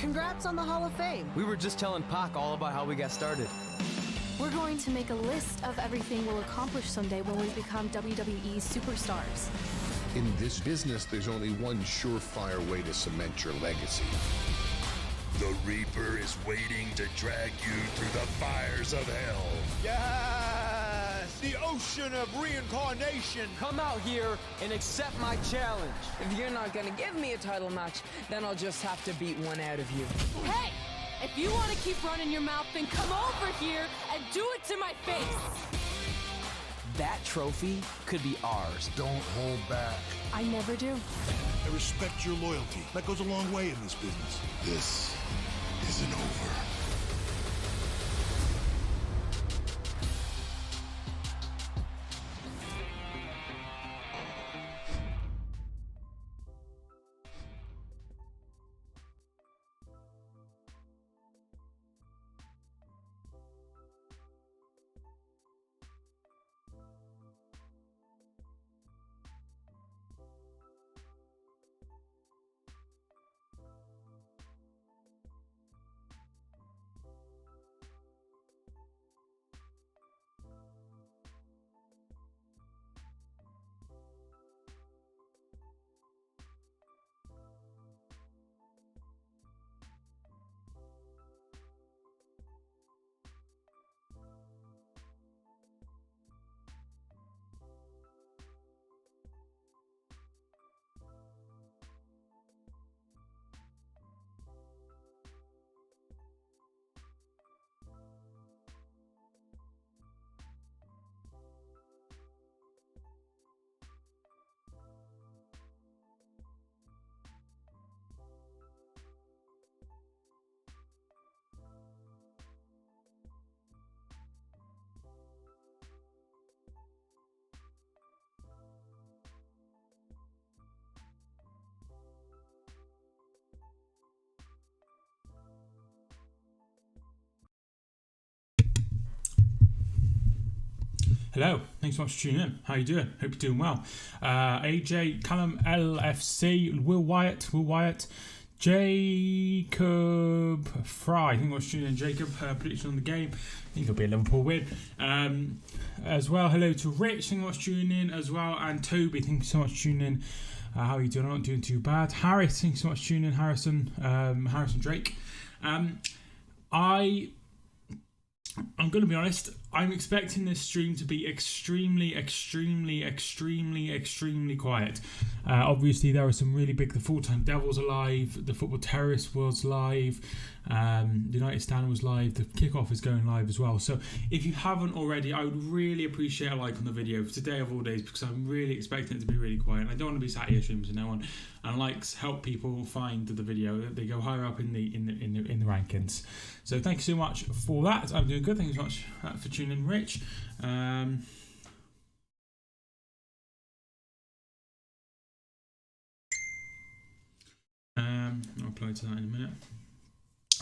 Congrats on the Hall of Fame. We were just telling Pac all about how we got started. We're going to make a list of everything we'll accomplish someday when we become WWE superstars. In this business, there's only one surefire way to cement your legacy. The Reaper is waiting to drag you through the fires of hell. Yes! The ocean of reincarnation! Come out here and accept my challenge. If you're not gonna give me a title match, then I'll just have to beat one out of you. Hey! If you want to keep running your mouth, then come over here and do it to my face! That trophy could be ours. Don't hold back. I never do. I respect your loyalty. That goes a long way in this business. This isn't over. Hello, thanks so much for tuning in. How you doing? Hope you're doing well. AJ, Callum, LFC, Will Wyatt, Jacob Fry. Thank you so much for tuning in, Jacob. Prediction on the game. I think it'll be a Liverpool win. As well, hello to Rich. Thank you so much for tuning in as well. And Toby, thank you so much for tuning in. How are you doing? I'm not doing too bad. Harris, thank you so much for tuning in. Harrison Drake. I'm going to be honest, I'm expecting this stream to be extremely quiet. Obviously, there are some really big... The Full-Time Devils are live, the Football Terrorist was live, the United Stand was live, the kickoff is going live as well. So if you haven't already, I would really appreciate a like on the video for today of all days, because I'm really expecting it to be really quiet. And I don't want to be sat here streaming to no one. And likes help people find the video; they go higher up in the rankings. So thank you so much for that. I'm doing good. Thank you so much for tuning in, Rich. I'll reply to that in a minute.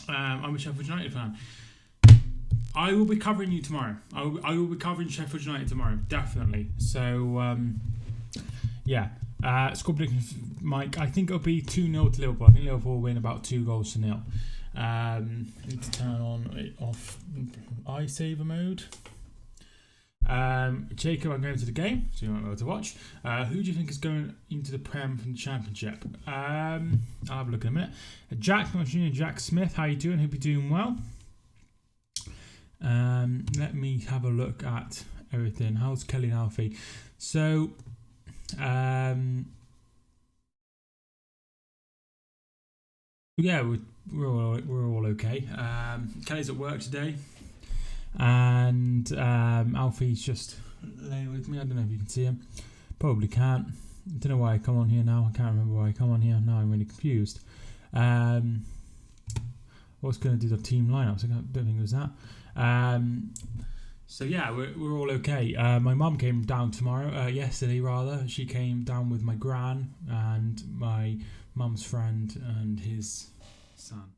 I'm a Sheffield United fan. I will be covering you tomorrow. I will be covering Sheffield United tomorrow, definitely. So yeah. Score prediction, Mike. I think it'll be 2-0 to Liverpool. I think Liverpool will win about 2-0. Need to turn on off eye saver mode. Jacob, I'm going to the game, so you won't be able to watch. Who do you think is going into the Prem from the Championship? I'll have a look in a minute. Jack Smith, how you doing? Hope you're doing well. Let me have a look at everything. How's Kelly and Alfie? So, yeah, we're all okay. Kelly's at work today, and Alfie's just laying with me. I don't know if you can see him. Probably can't. I don't know why I come on here now. I can't remember why I come on here. Now I'm really confused. What's going to do the team lineups? I don't think it was that. So yeah, we're all okay. My mum came down yesterday rather. She came down with my gran and my mum's friend and his son.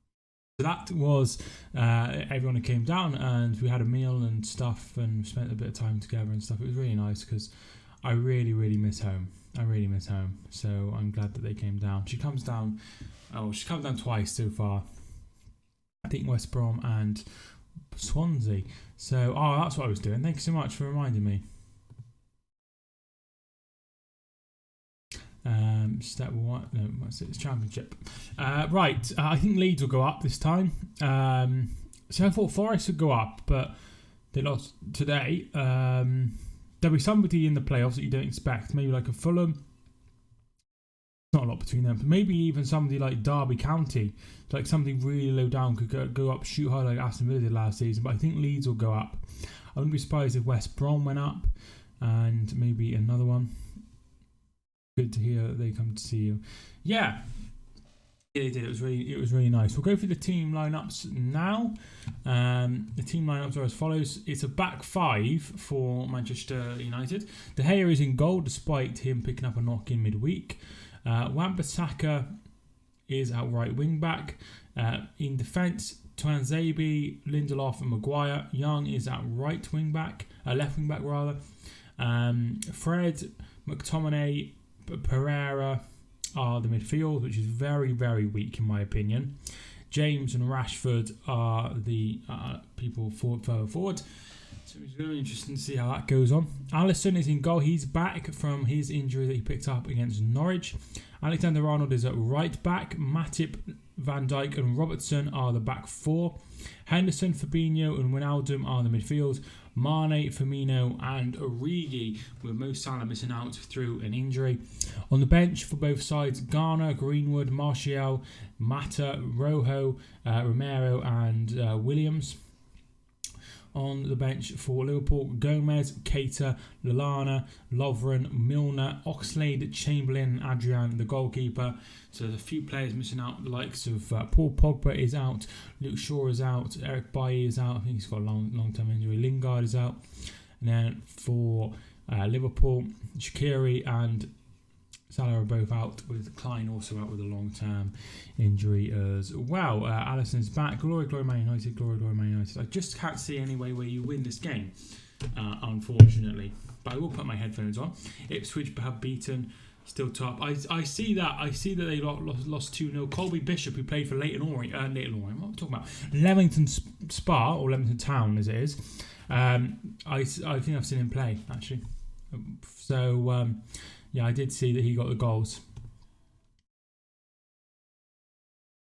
So that was everyone who came down, and we had a meal and stuff and spent a bit of time together and stuff. It was really nice because I really miss home. So I'm glad that they came down. She comes down twice so far. I think West Brom and Swansea. So, that's what I was doing. Thank you so much for reminding me. Step one, no, what's it? It's Championship. Right, I think Leeds will go up this time. So I thought Forest would go up, but they lost today. There'll be somebody in the playoffs that you don't expect. Maybe like a Fulham. Not a lot between them. But maybe even somebody like Derby County. Like something really low down could go up, shoot high like Aston Villa did last season. But I think Leeds will go up. I wouldn't be surprised if West Brom went up. And maybe another one. Good to hear that they come to see you. Yeah, they did. It was really nice. We'll go through the team lineups now. The team lineups are as follows. It's a back five for Manchester United. De Gea is in goal despite him picking up a knock in midweek. Wan-Bissaka is at right wing back. In defence, Tuanzebe, Lindelof and Maguire. Young is at right wing back, left wing back rather. Fred, McTominay, Pereira are the midfield, which is very, very weak in my opinion. James and Rashford are the people further forward. So it's very interesting to see how that goes on. Alisson is in goal. He's back from his injury that he picked up against Norwich. Alexander-Arnold is at right back. Matip, Van Dijk and Robertson are the back four. Henderson, Fabinho and Wijnaldum are the midfield. Mane, Firmino and Origi, with Mo Salah missing out through an injury. On the bench for both sides, Garner, Greenwood, Martial, Mata, Rojo, Romero and Williams. On the bench for Liverpool, Gomez, Keita, Lallana, Lovren, Milner, Oxlade, Chamberlain, Adrian, the goalkeeper. So there's a few players missing out. The likes of Paul Pogba is out, Luke Shaw is out, Eric Bailly is out. I think he's got a long-term injury. Lingard is out. And then for Liverpool, Shaqiri and Salah are both out, with Klein also out with a long-term injury as well. Alisson's back. Glory, glory, Man United. Glory, glory, Man United. I just can't see any way where you win this game, unfortunately. But I will put my headphones on. Ipswich have beaten, still top. I see that. I see that they lost 2-0. Colby Bishop, who played for Leighton Orient. What am I talking about? Leamington Spa, or Leamington Town as it is. I think I've seen him play, actually. So... yeah, I did see that he got the goals.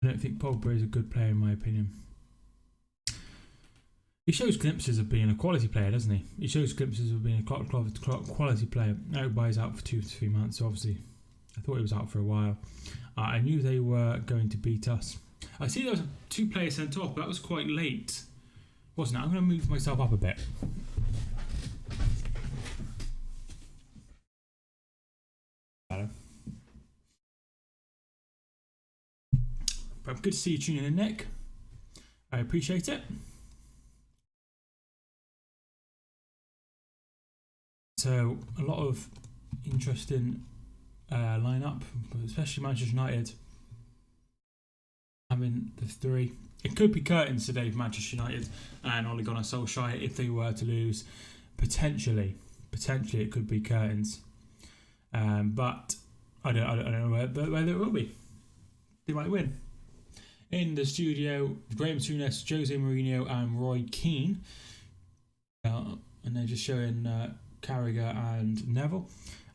I don't think Pogba is a good player in my opinion. He shows glimpses of being a quality player, doesn't he? He shows glimpses of being a quality player. Everybody's out for 2 to 3 months, so obviously. I thought he was out for a while. I knew they were going to beat us. I see there was 2 players sent off, but that was quite late, wasn't it? I'm going to move myself up a bit. But good to see you tuning in, Nick. I appreciate it. So a lot of interesting lineup, especially Manchester United having the 3. It could be curtains today for Manchester United and Ole Gunnar Solskjaer if they were to lose. Potentially it could be curtains. But I don't know whether it will be. They might win. In the studio, Graham Souness, Jose Mourinho and Roy Keane. And they're just showing Carragher and Neville.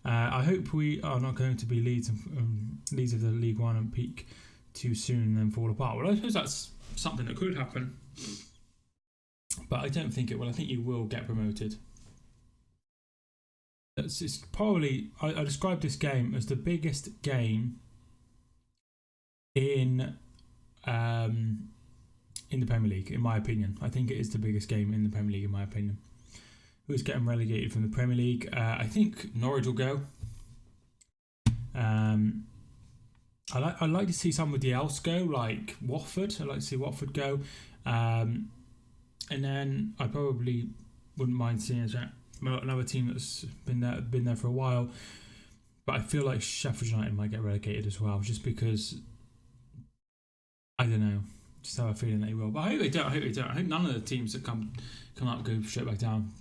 I hope we are not going to be leads of the League One and peak too soon and then fall apart. Well, I suppose that's something that could happen. But I don't think it will. I think you will get promoted. It's probably... I describe this game as the biggest game in the Premier League, in my opinion. I think it is the biggest game in the Premier League, in my opinion. Who's getting relegated from the Premier League? I think Norwich will go. I'd like to see somebody else go, like Watford. I'd like to see Watford go. And then I probably wouldn't mind seeing another team that's been there for a while. But I feel like Sheffield United might get relegated as well, just because... I don't know. Just have a feeling they will. But I hope they don't. I hope none of the teams that come up go straight back down.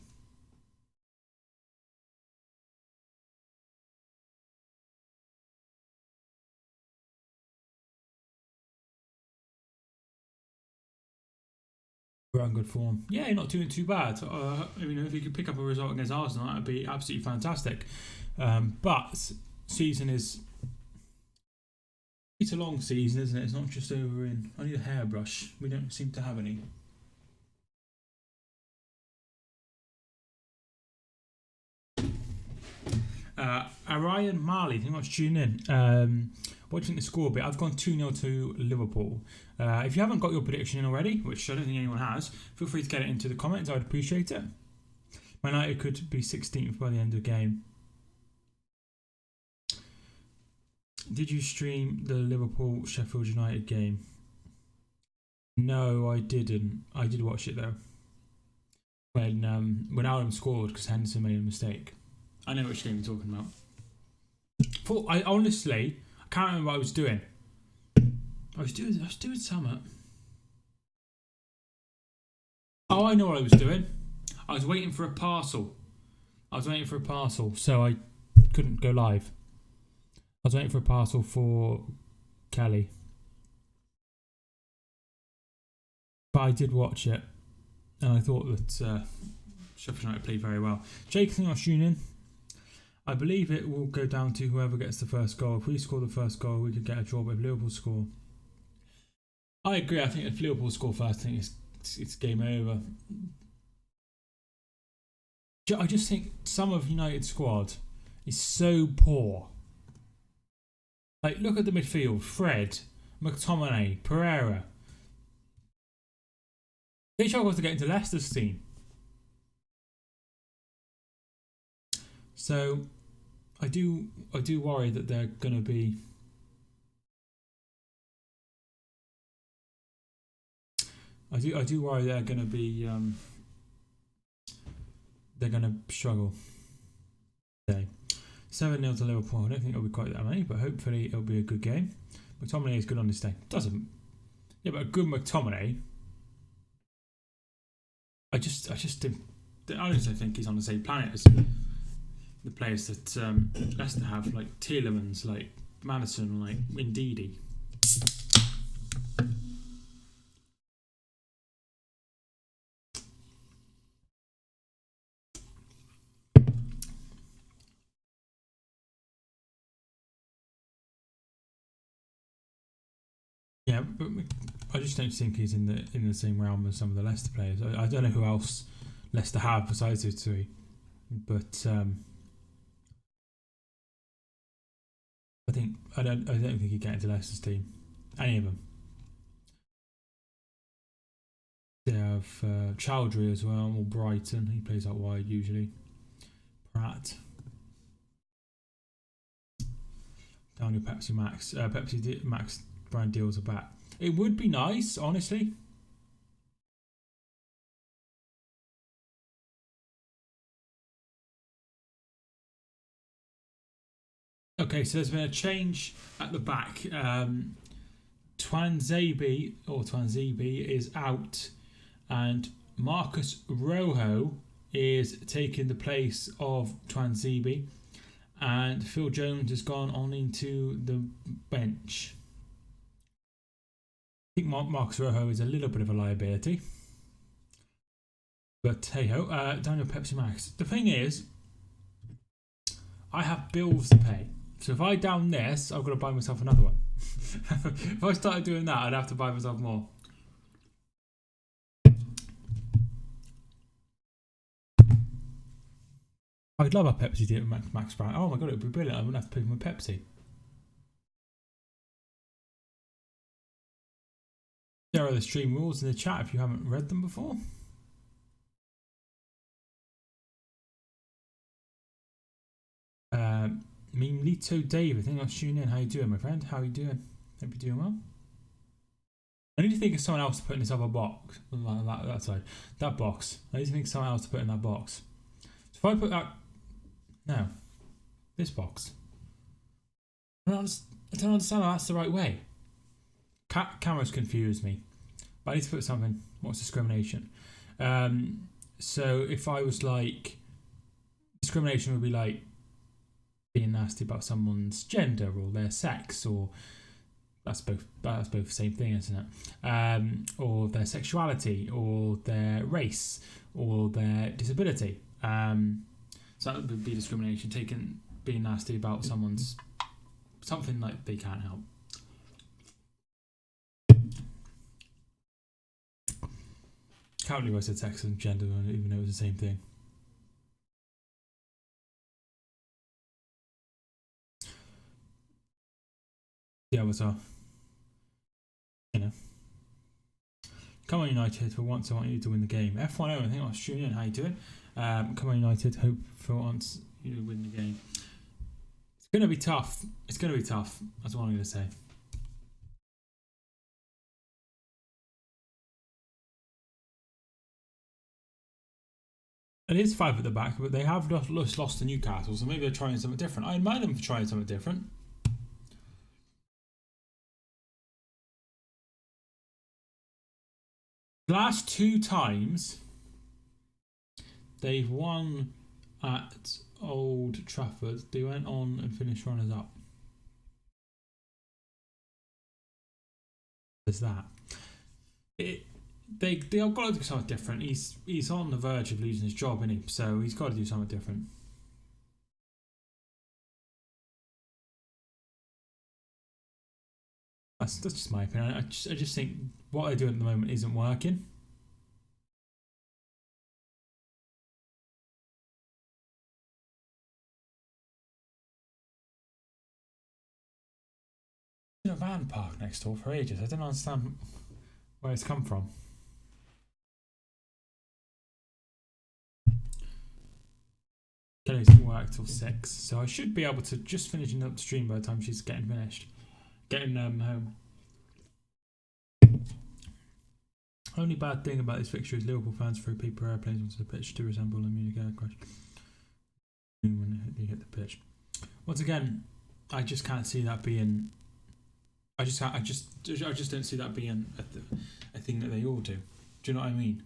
We're on good form. Yeah, not doing too bad. If you could pick up a result against Arsenal, that would be absolutely fantastic. But season is... It's a long season, isn't it? It's not just over in... I need a hairbrush. We don't seem to have any. Arian Marley, thank you much for tuning in. Watching the score a bit, I've gone 2-0 to Liverpool. If you haven't got your prediction in already, which I don't think anyone has, feel free to get it into the comments. I would appreciate it. Man United could be 16th by the end of the game. Did you stream the Liverpool Sheffield United game? No, I didn't. I did watch it though. When Howlong scored because Henderson made a mistake. I know which game you're talking about. I honestly, I can't remember what I was doing. I was doing something. Oh, I know what I was doing. I was waiting for a parcel. So I couldn't go live. I was waiting for a parcel for Kelly. But I did watch it. And I thought that Sheffield United played very well. Jake, thank you for tuning in. I believe it will go down to whoever gets the first goal. If we score the first goal, we could get a draw. But if Liverpool score... I agree. I think if Liverpool score first, I think it's game over. I just think some of United's squad is so poor. Like, look at the midfield. Fred, McTominay, Pereira. They struggle to get into Leicester's team. So, I do worry that they're going to be... I do worry they're going to be... they're going to struggle today. 7-0 to Liverpool. I don't think it'll be quite that many, but hopefully it'll be a good game. McTominay is good on this day. Doesn't... Yeah, but a good McTominay... I just don't think he's on the same planet as the players that Leicester have, like Tielemans, like Madison, like Ndidi. Yeah, but I just don't think he's in the same realm as some of the Leicester players. I don't know who else Leicester have besides those three, but I don't think he'd get into Leicester's team. Any of them. They have Chowdhury as well, or Brighton. He plays out wide usually. Pratt. Down your Pepsi Max. Pepsi Max brand deals are back. It would be nice, honestly. Okay, so there's been a change at the back. Twanzebe is out, and Marcus Rojo is taking the place of Twanzebe, and Phil Jones has gone on into the bench. I think Marcus Rojo is a little bit of a liability, but hey ho, Daniel Pepsi Max. The thing is, I have bills to pay. So if I down this, I've got to buy myself another one. If I started doing that, I'd have to buy myself more. I'd love a Pepsi deal with Max Brown. Oh my god, it would be brilliant. I wouldn't have to pay for my Pepsi. There are the stream rules in the chat if you haven't read them before. Mimlito David, thank you for tuning in. How you doing, my friend? How you doing? Hope you're doing well. I need to think of someone else to put in this other box. That side. That box. I need to think of someone else to put in that box. So if I put that... No. This box. I don't understand how that's the right way. Cameras confuse me. But I need to put something... What's discrimination? So if I was like... Discrimination would be like... being nasty about someone's gender or their sex or That's both the same thing, isn't it? Or their sexuality, or their race, or their disability. So that would be discrimination, being nasty about something like they can't help. Can't believe I said sex and gender, even though it was the same thing. The others are, come on United, for once I want you to win the game. F1 I think I'll tune in. How you doing? Come on United, hope for once you win the game. It's going to be tough. That's what I'm going to say. It is 5 at the back, but they have lost to Newcastle, so maybe they're trying something different. I admire them for trying something different. The last 2 times they've won at Old Trafford, they went on and finished runners-up. There's that. They've got to do something different. He's on the verge of losing his job, isn't he? So he's got to do something different. That's just my opinion. I just think what they're doing at the moment isn't working. There's been a van park next door for ages. I don't understand where it's come from. Kelly's at work till 6, so I should be able to just finishing up the stream by the time she's getting home. Only bad thing about this fixture is Liverpool fans throw paper airplanes onto the pitch to resemble a Munich air crash when they hit the pitch. Once again, I just can't see that being. I just don't see that being a thing that they all do. Do you know what I mean?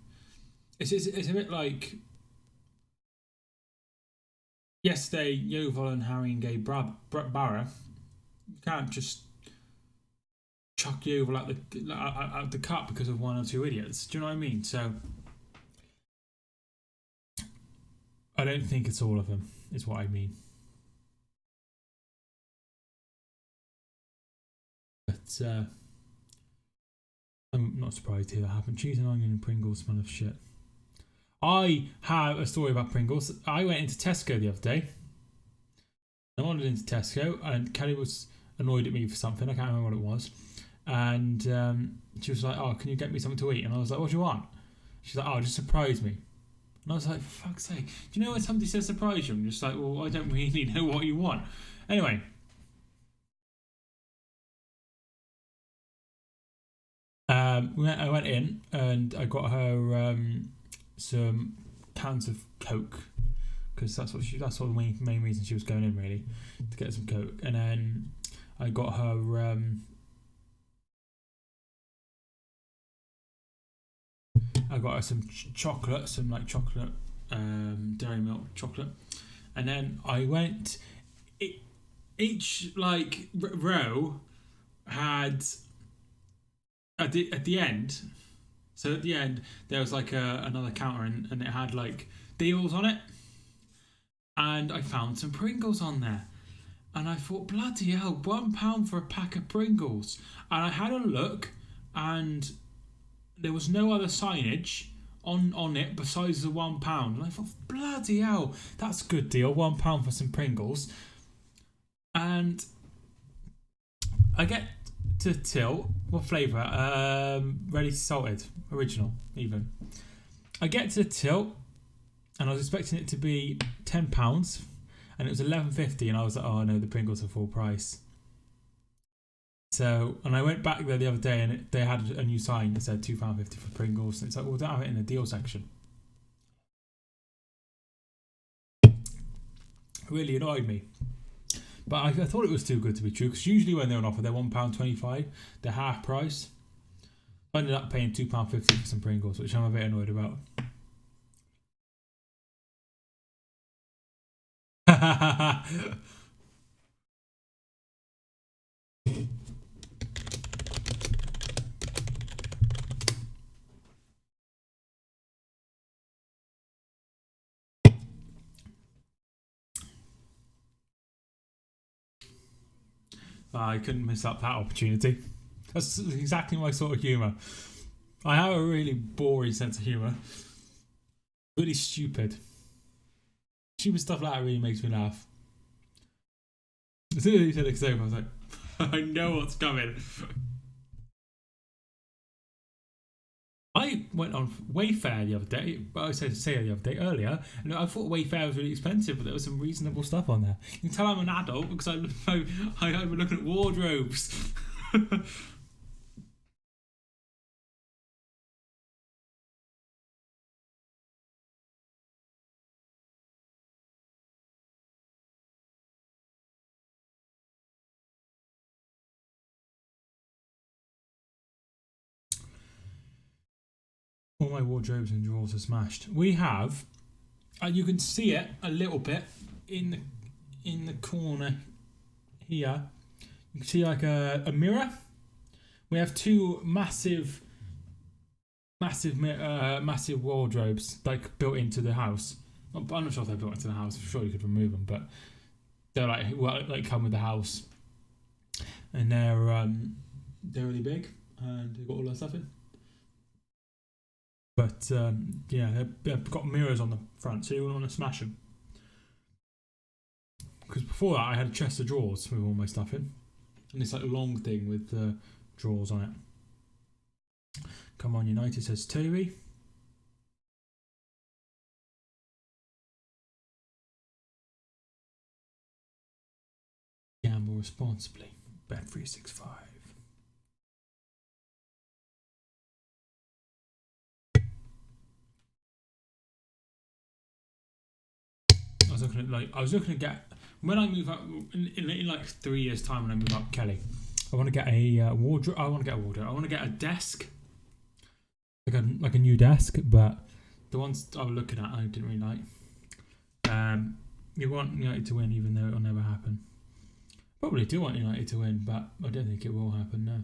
It's a bit like yesterday, Yeovil and Harry and Gabe Barra. You can't just chuck Yeovil out the cup because of 1 or 2 idiots. Do you know what I mean? So I don't think it's all of them, is what I mean. But I'm not surprised to hear that happen. Cheese and onion and Pringles smell of shit. I have a story about Pringles. I went into Tesco the other day. I wandered into Tesco and Kelly was annoyed at me for something. I can't remember what it was. And she was like, "Oh, can you get me something to eat?" And I was like, "What do you want?" She's like, "Oh, just surprise me." And I was like, "For fuck's sake." Do you know when somebody says surprise you? I'm just like, well, I don't really know what you want. Anyway. I went in and I got her some cans of Coke because that's what the main reason she was going in, really, to get some Coke. And then I got her some chocolate, chocolate dairy milk chocolate. And then I went, each row had at the end. So at the end there was another counter and it had deals on it. And I found some Pringles on there. And I thought, bloody hell, £1 for a pack of Pringles. And I had a look and there was no other signage on it besides the £1. And I thought, bloody hell, that's a good deal, £1 for some Pringles. And I get to till, what flavour? Ready salted, original, even. I get to the till, and I was expecting it to be £10, and it was £11.50, and I was like, oh no, the Pringles are full price. So, and I went back there the other day, and they had a new sign that said £2.50 for Pringles, and it's like, well, don't have it in the deal section. It really annoyed me. But I thought it was too good to be true, because usually when they're on offer, they're £1.25, they're half price. I ended up paying £2.50 for some Pringles, which I'm a bit annoyed about. I couldn't miss up that opportunity. That's exactly my sort of humour. I have a really boring sense of humour. Really stupid. Stupid stuff like that really makes me laugh. As soon as he said it's over, I was like, I know what's coming. I went on Wayfair the other day, but I said to say the other day earlier, and I thought Wayfair was really expensive, but there was some reasonable stuff on there. You can tell I'm an adult because I'm looking at wardrobes. All my wardrobes and drawers are smashed. We have, you can see it a little bit in the corner here. You can see like a mirror. We have two massive wardrobes like built into the house. I'm not sure if they're built into the house. I'm sure you could remove them, but they're like come with the house, and they're really big and they've got all that stuff in. But yeah, they've got mirrors on the front, so you wouldn't want to smash them. Because before that, I had a chest of drawers with all my stuff in, and this like long thing with drawers on it. Come on, United, says Toby. Gamble responsibly. Bet365. I was looking to get, when I move up in like 3 years time, when I move up Kelly, I want to get a wardrobe. I want to get a desk, like a new desk. But the ones I was looking at, I didn't really like. You want United to win, even though it'll never happen. Probably do want United to win, but I don't think it will happen. No.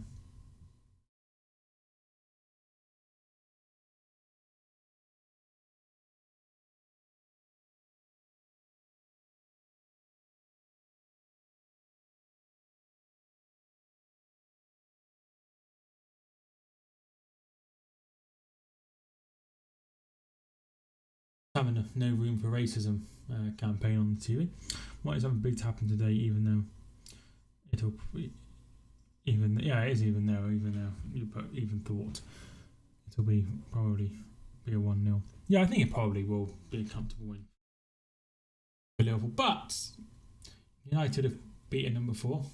Having a no room for racism campaign on the TV. What is something big to happen today, even though it is even though you put even thought it'll probably be a 1-0. Yeah, I think it probably will be a comfortable win for Liverpool, but United have beaten them before.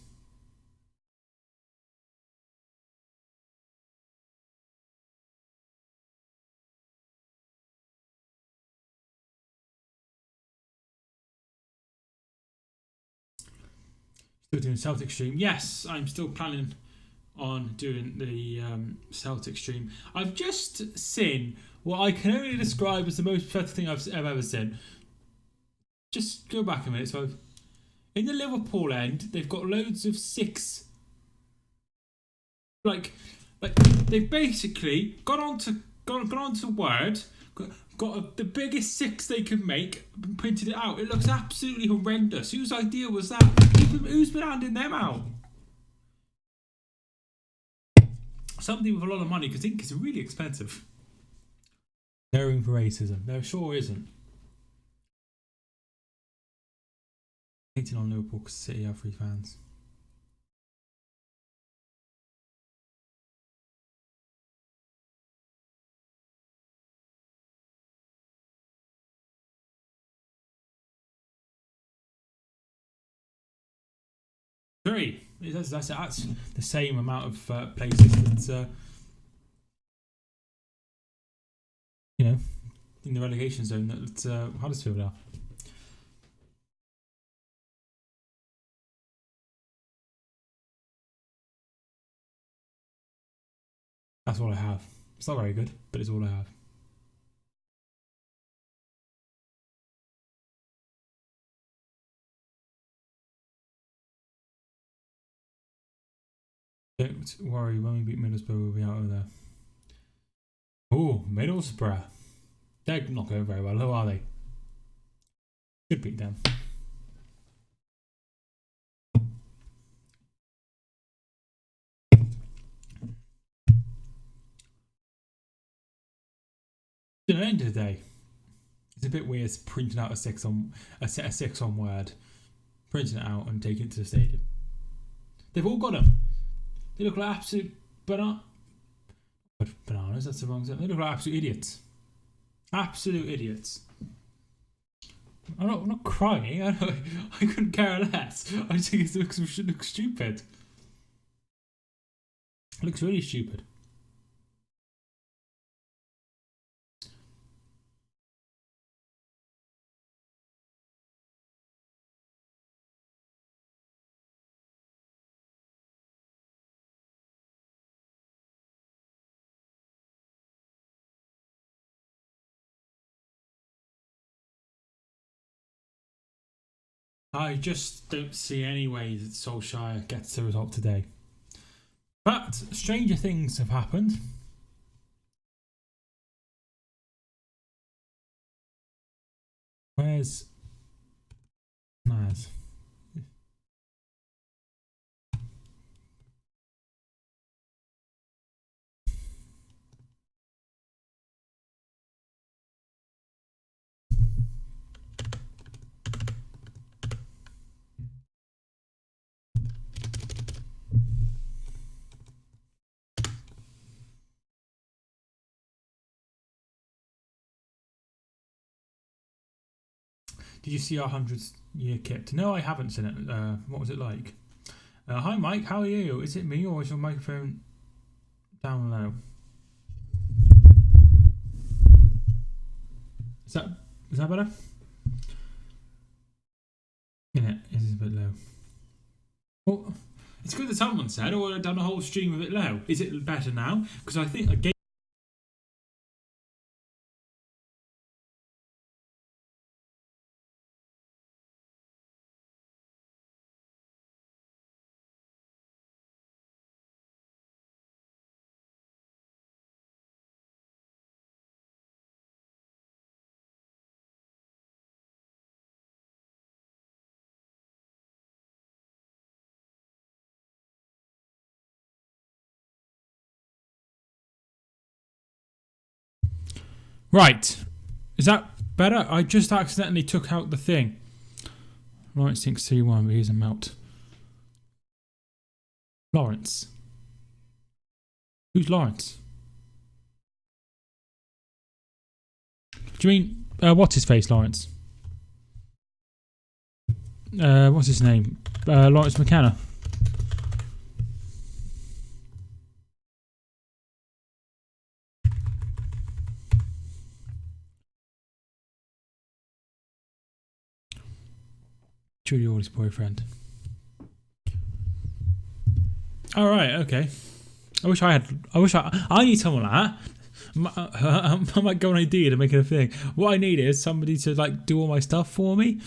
Still doing Celtic stream. Yes, I'm still planning on doing the Celtic stream. I've just seen what I can only describe as the most pathetic thing I've ever seen. Just go back a minute. So, in the Liverpool end, they've got loads of 6. Like they've basically gone on to Word. Got the biggest 6 they could make and printed it out. It looks absolutely horrendous. Whose idea was that? Who's been handing them out? Somebody with a lot of money, because ink is really expensive. No room for racism. There sure isn't. Hating on Liverpool because City have 3 fans. That's the same amount of places that in the relegation zone that Huddersfield are. That's all I have. It's not very good, but it's all I have. Don't worry, when we beat Middlesbrough, we'll be out of there. Oh, Middlesbrough. They're not going very well, are they? Should beat them. At the end of the day, it's a bit weird printing out a six on word, printing it out and taking it to the stadium. They've all got them. They look like absolute bananas. That's the wrong thing. They look like absolute idiots. Absolute idiots. I'm not crying. I couldn't care less. I just think it looks stupid. It looks really stupid. I just don't see any way that Solskjaer gets the result today. But stranger things have happened. Where's Naz? Did you see our 100-year kit? No, I haven't seen it. What was it like? Hi, Mike. How are you? Is it me or is your microphone down low? Is that better? Yeah, it is a bit low. Well, it's good that someone said, "Oh, I've done a whole stream of it low." Is it better now? Because I think again. Right. Is that better? I just accidentally took out the thing. Lawrence thinks C1, but he's a melt. Lawrence. Who's Lawrence? Do you mean, what's his face, Lawrence? What's his name? Lawrence McKenna. Judy Orley's boyfriend. All right, okay. I need someone like that. I might go on idea to make it a thing. What I need is somebody to like do all my stuff for me.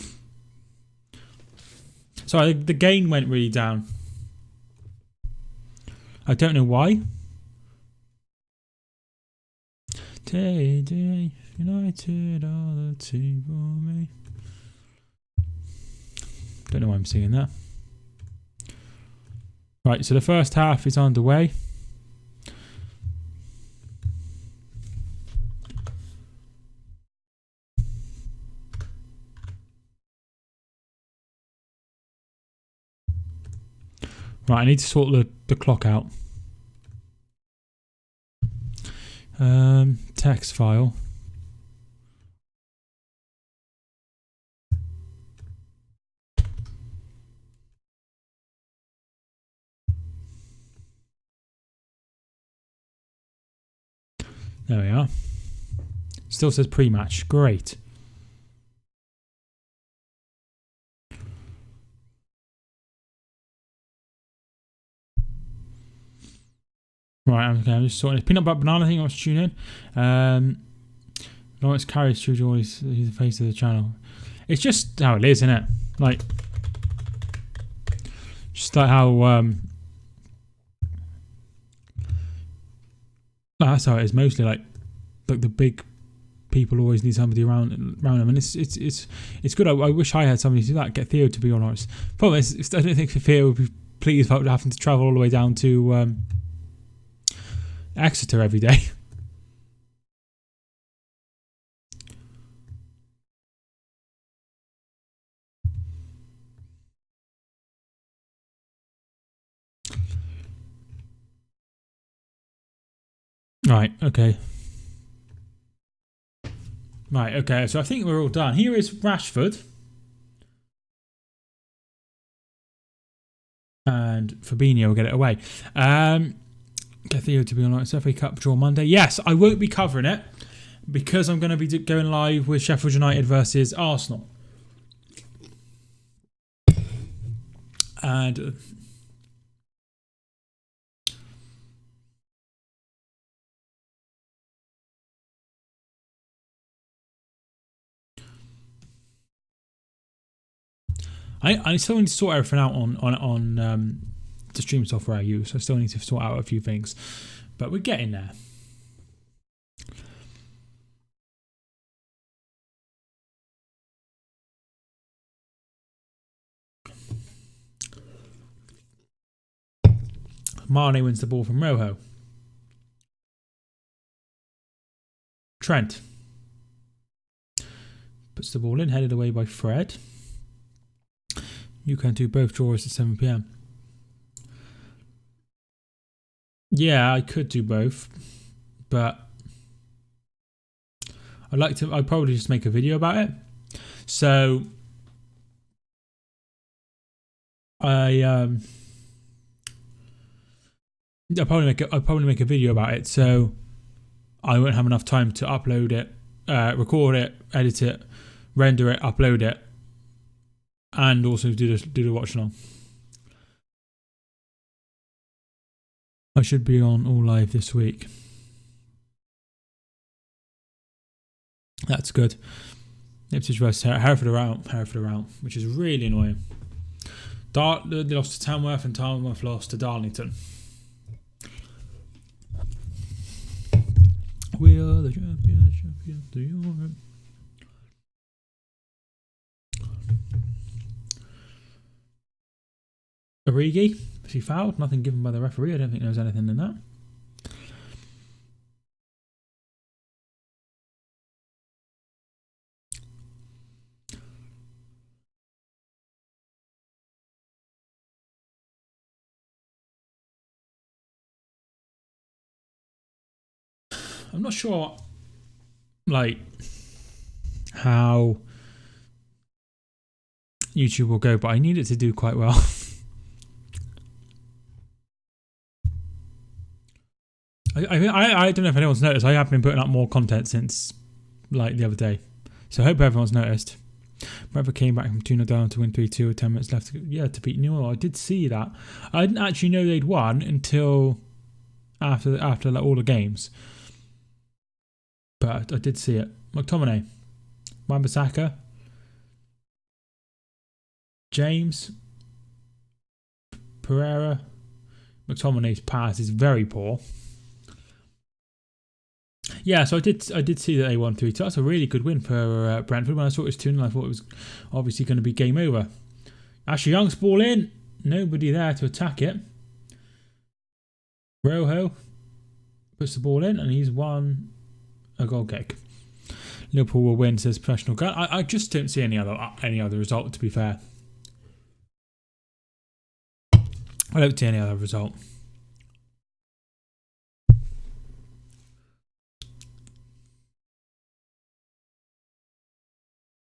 Sorry, the gain went really down. I don't know why. Day, United are the team for me. Don't know why I'm singing that. Right, so the first half is underway. Right, I need to sort the clock out. Text file. There we are. Still says pre-match. Great. Right, I'm just sorting this. Peanut butter banana thing. I was tuning in. Lawrence carries through he's the face of the channel. It's just how it is, isn't it? Like, just like how that's how it is mostly. Like the big people always need somebody around them, and it's good. I wish I had somebody to do that. Get Theo to be honest. Problem is, I don't think Theo would be pleased about having to travel all the way down to Exeter every day. Right, okay. Right, okay, so I think we're all done. Here is Rashford. And Fabinho will get it away. Theo to be on FA Cup draw Monday. Yes, I won't be covering it because I'm going to be going live with Sheffield United versus Arsenal. And I still need to sort everything out on the stream software I use. I still need to sort out a few things, but we're getting there. Mane wins the ball from Rojo. Trent puts the ball in, headed away by Fred. You can do both draws at 7 p.m. Yeah, I could do both, but I'd probably just make a video about it. So I'll probably make a video about it. So I won't have enough time to upload it, record it, edit it, render it, upload it, and also do the watch along. I should be on all live this week. That's good. Ipswich versus Hereford are out, which is really annoying. They lost to Tamworth and Tamworth lost to Darlington. We are the champions of Europe. Origi, is he fouled? Nothing given by the referee. I don't think there was anything in that. I'm not sure, like, how YouTube will go, but I need it to do quite well. I don't know if anyone's noticed. I have been putting up more content since, like, the other day. So I hope everyone's noticed. Brentford came back from 2-0 down to win 3-2 with 10 minutes left to beat Newell. I did see that. I didn't actually know they'd won until after like, all the games. But I did see it. McTominay, Wan-Bissaka, James, Pereira. McTominay's pass is very poor. Yeah, so I did see that they won 3-2. That's a really good win for Brentford. When I saw it was 2-0, I thought it was obviously going to be game over. Ashley Young's ball in. Nobody there to attack it. Rojo puts the ball in and he's won a goal kick. Liverpool will win, says professional guy. I just don't see any other result, to be fair. I don't see any other result.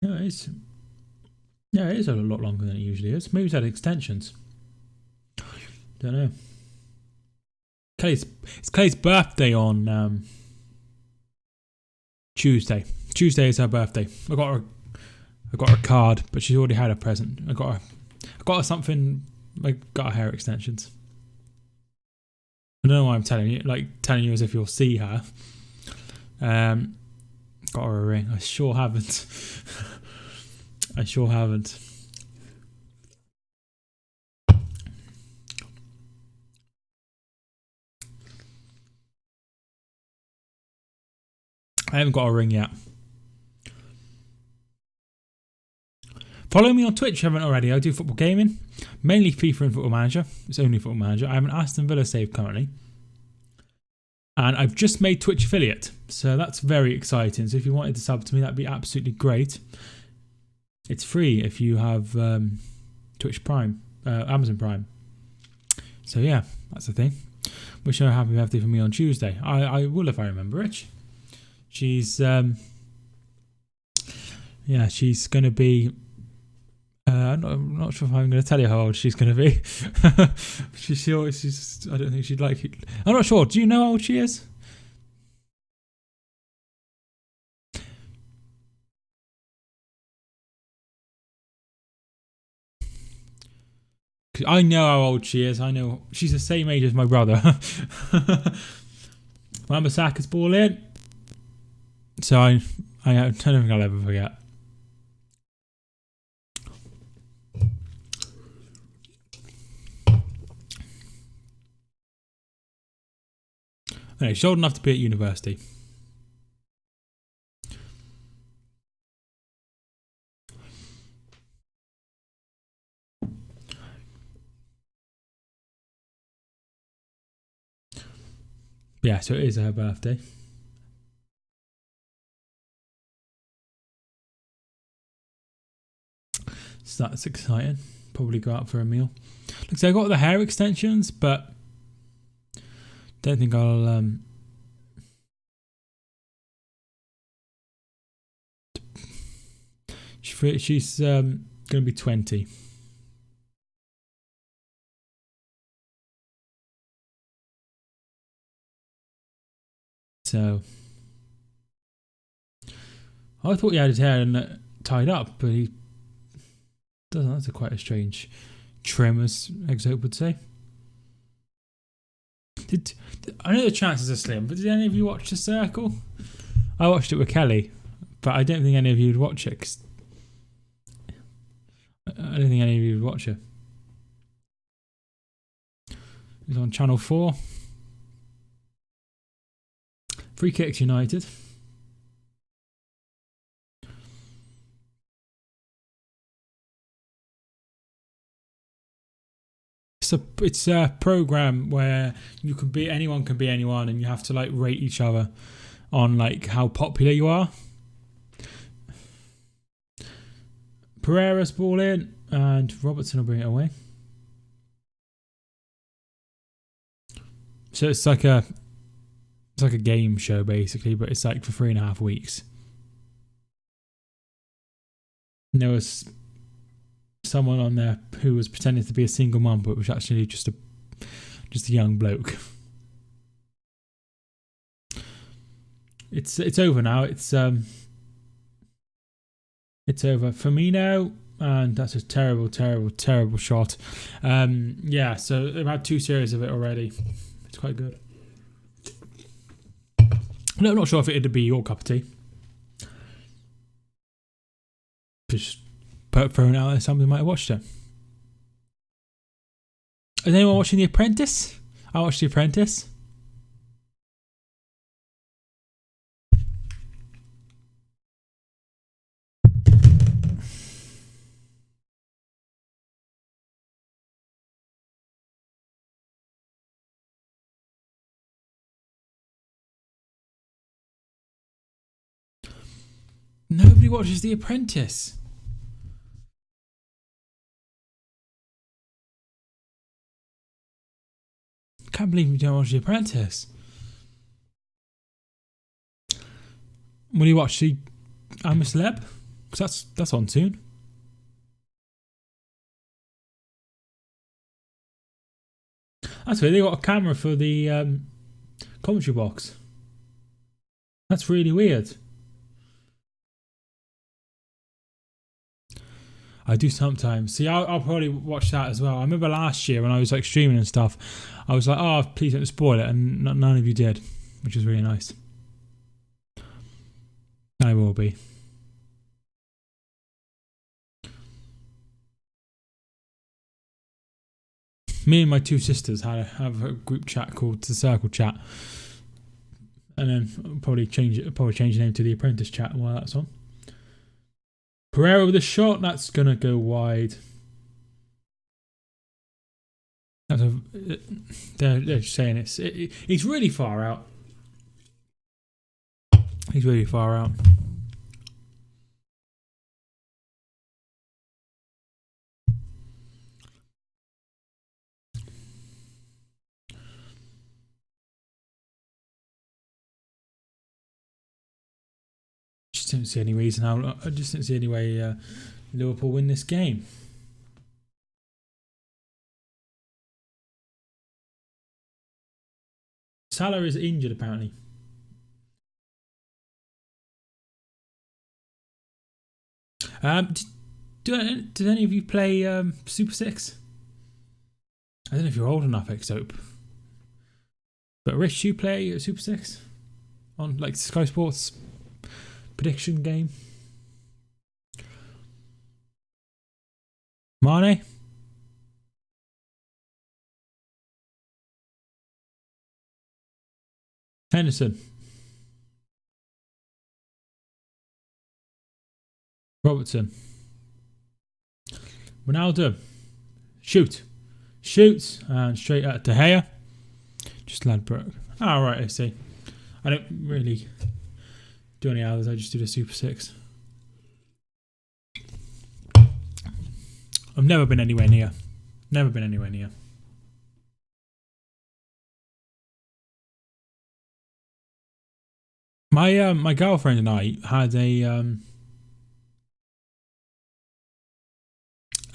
No, it is. Yeah, it is a lot longer than it usually is. Maybe it's had extensions. Don't know. It's Kelly's birthday on Tuesday. Tuesday is her birthday. I got her a card, but she's already had a present. I got her something. I got her hair extensions. I don't know why I'm telling you as if you'll see her. Got her a ring. I sure haven't. I sure haven't. I haven't got a ring yet. Follow me on Twitch if you haven't already. I do football gaming. Mainly FIFA and Football Manager. It's only Football Manager. I have an Aston Villa save currently. And I've just made Twitch affiliate. So that's very exciting. So if you wanted to sub to me, that'd be absolutely great. It's free if you have Twitch Prime, Amazon Prime. So yeah, that's the thing. wish her a happy birthday for me on Tuesday. I will if I remember it. She's she's going to be. I'm not sure if I'm going to tell you how old she's going to be. she's. I don't think she'd like it. I'm not sure. Do you know how old she is? I know how old she is. I know she's the same age as my brother. Mama Saka's ball in. So I don't think I'll ever forget. Anyway, she's old enough to be at university. Yeah, so it is her birthday. So that's exciting. Probably go out for a meal. Looks like I got the hair extensions, but don't think I'll she's going to be 20. So I thought he had his hair tied up, but he doesn't. That's quite a strange trim, as Exope would say. I know the chances are slim, but did any of you watch The Circle? I watched it with Kelly, but I don't think any of you would watch it. 'Cause I don't think any of you would watch it. It was on Channel 4. Free Kicks United. It's a program where anyone can be anyone, and you have to like rate each other on like how popular you are. Pereira's ball in, and Robertson will bring it away. So it's like a game show basically, but it's like for 3.5 weeks. And there was someone on there who was pretending to be a single mum, but was actually just a young bloke. It's over now. It's over. Firmino, and that's a terrible shot. Yeah, so they've had 2 series of it already. It's quite good. No, I'm not sure if it'd be your cup of tea. Just thrown out there, somebody might have watched it. Is anyone watching The Apprentice? I watched The Apprentice. Nobody watches The Apprentice. Can't believe you don't watch The Apprentice. Will you watch the I'm a Celeb? Because that's on soon. That's weird. They got a camera for the commentary box. That's really weird. I do sometimes. See, I'll probably watch that as well. I remember last year when I was like streaming and stuff, I was like, oh, please don't spoil it. And none of you did, which was really nice. I will be. Me and my 2 sisters have a group chat called The Circle Chat. And then I'll probably change the name to The Apprentice Chat while that's on. Pereira with a shot, that's gonna go wide. They're just saying he's really far out. He's really far out. don't see any reason how. I just don't see any way Liverpool win this game. Salah is injured apparently. Did any of you play Super 6? I don't know if you're old enough, X-Soap. But Rich, you play Super 6? On like Sky Sports prediction game? Mane? Henderson? Robertson? Ronaldo? Shoot! And straight at De Gea. Just Ladbroke. Oh, right, I see. I don't really do any others, I just do the Super 6. I've never been anywhere near. Never been anywhere near. My girlfriend and I had a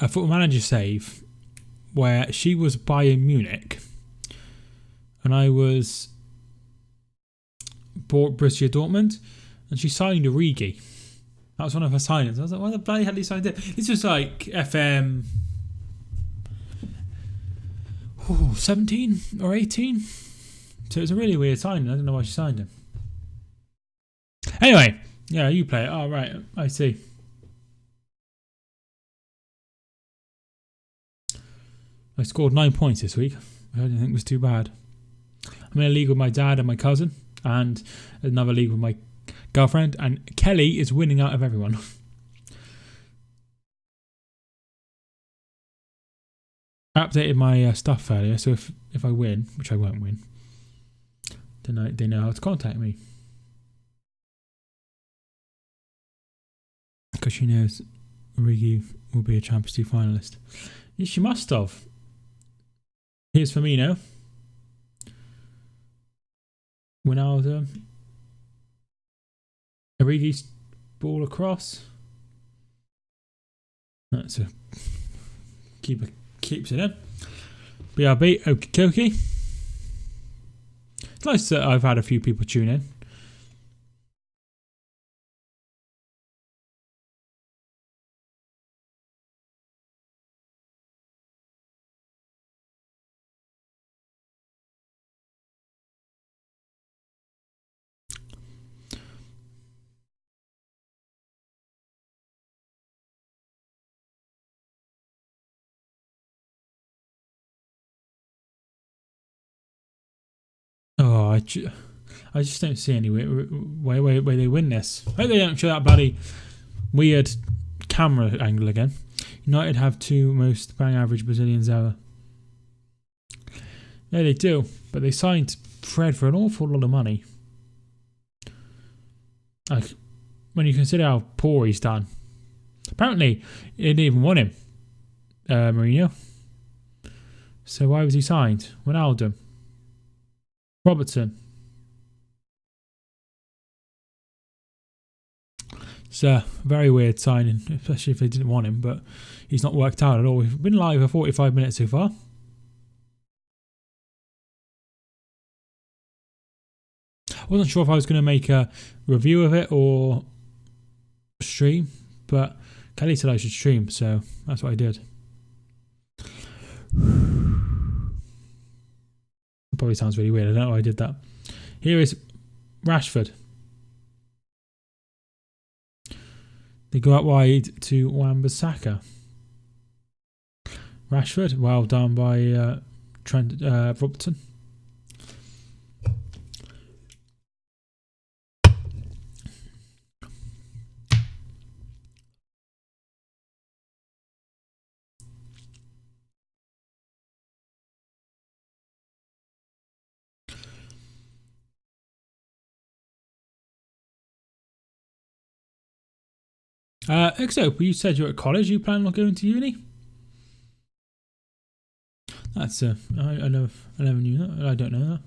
Football Manager save where she was Bayern Munich and I was Borussia Dortmund, and she signed Origi. That was one of her signings. I was like, why the bloody hell did he sign it? This was like FM 17 or 18. So it was a really weird signing. I don't know why she signed him. Anyway, yeah, you play it. Oh, right, I see. I scored 9 points this week. I didn't think it was too bad. I'm in a league with my dad and my cousin, and another league with my girlfriend, and Kelly is winning out of everyone. I updated my stuff earlier, so if I win, which I won't win, then they know how to contact me. Because she knows Origi will be a Champions League finalist. Yeah, she must have. Here's Firmino. Ronaldo. Origi's ball across. That's a keeper keeps it in. BRB, okie dokie. It's nice that I've had a few people tune in. Oh, I just don't see any way they win this. I hope they don't show that bloody weird camera angle again. United have 2 most bang average Brazilians ever. Yeah, they do, but they signed Fred for an awful lot of money. Like, when you consider how poor he's done. Apparently, they didn't even want him, Mourinho. So why was he signed? Ronaldo. Robertson. It's a very weird signing, especially if they didn't want him, but he's not worked out at all. We've been live for 45 minutes so far. I wasn't sure if I was going to make a review of it or stream, but Kelly said I should stream, so that's what I did. Probably sounds really weird. I don't know why I did that. Here is Rashford. They go out wide to Wan-Bissaka. Rashford, well done by Trent Robertson. XO, you said you're at college. You plan on going to uni? That's I never knew that. I don't know that.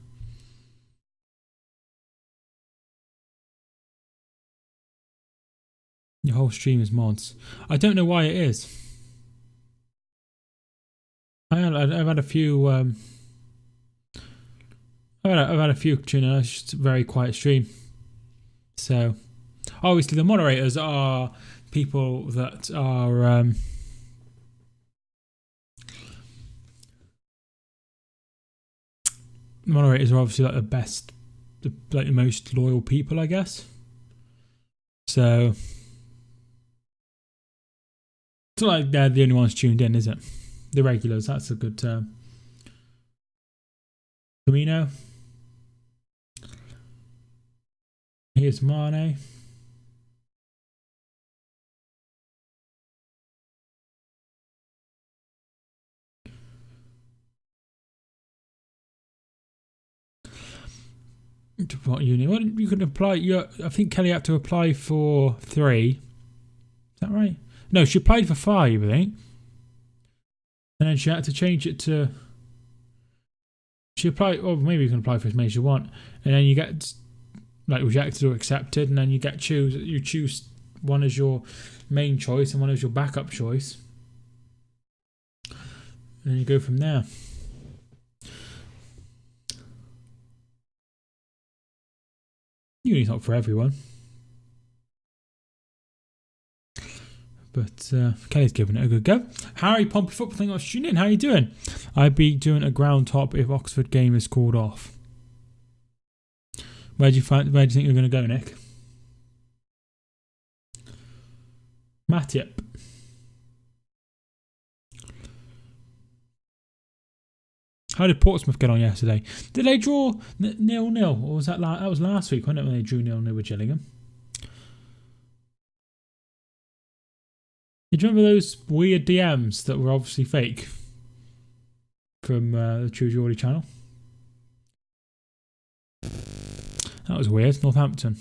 Your whole stream is mods. I don't know why it is. I've had a few. I've had a few tune in. It's just a very quiet stream. So, obviously, the moderators are people that are. Moderators are obviously like the best, like the most loyal people, I guess. So, it's not like they're the only ones tuned in, is it? The regulars, that's a good term. Camino. Here's Mane. To what uni? Well, you could apply. I think Kelly had to apply for 3. Is that right? No, she applied for 5, I think. And then she had to change it to. She applied. Or maybe you can apply for as many as you want, and then you get like rejected or accepted, and then you get choose. You choose one as your main choice and one as your backup choice, and then you go from there. Uni's not for everyone. But Kelly's giving it a good go. Harry Pompey Football, thank you for tuning in. How are you doing? I'd be doing a ground top if Oxford game is called off. Where do you think you're going to go, Nick? Matip. How did Portsmouth get on yesterday? Did they draw 0-0? Or was that was last week, wasn't it, when they drew 0-0 with Gillingham? Do you remember those weird DMs that were obviously fake from the True Geordie channel? That was weird. Northampton.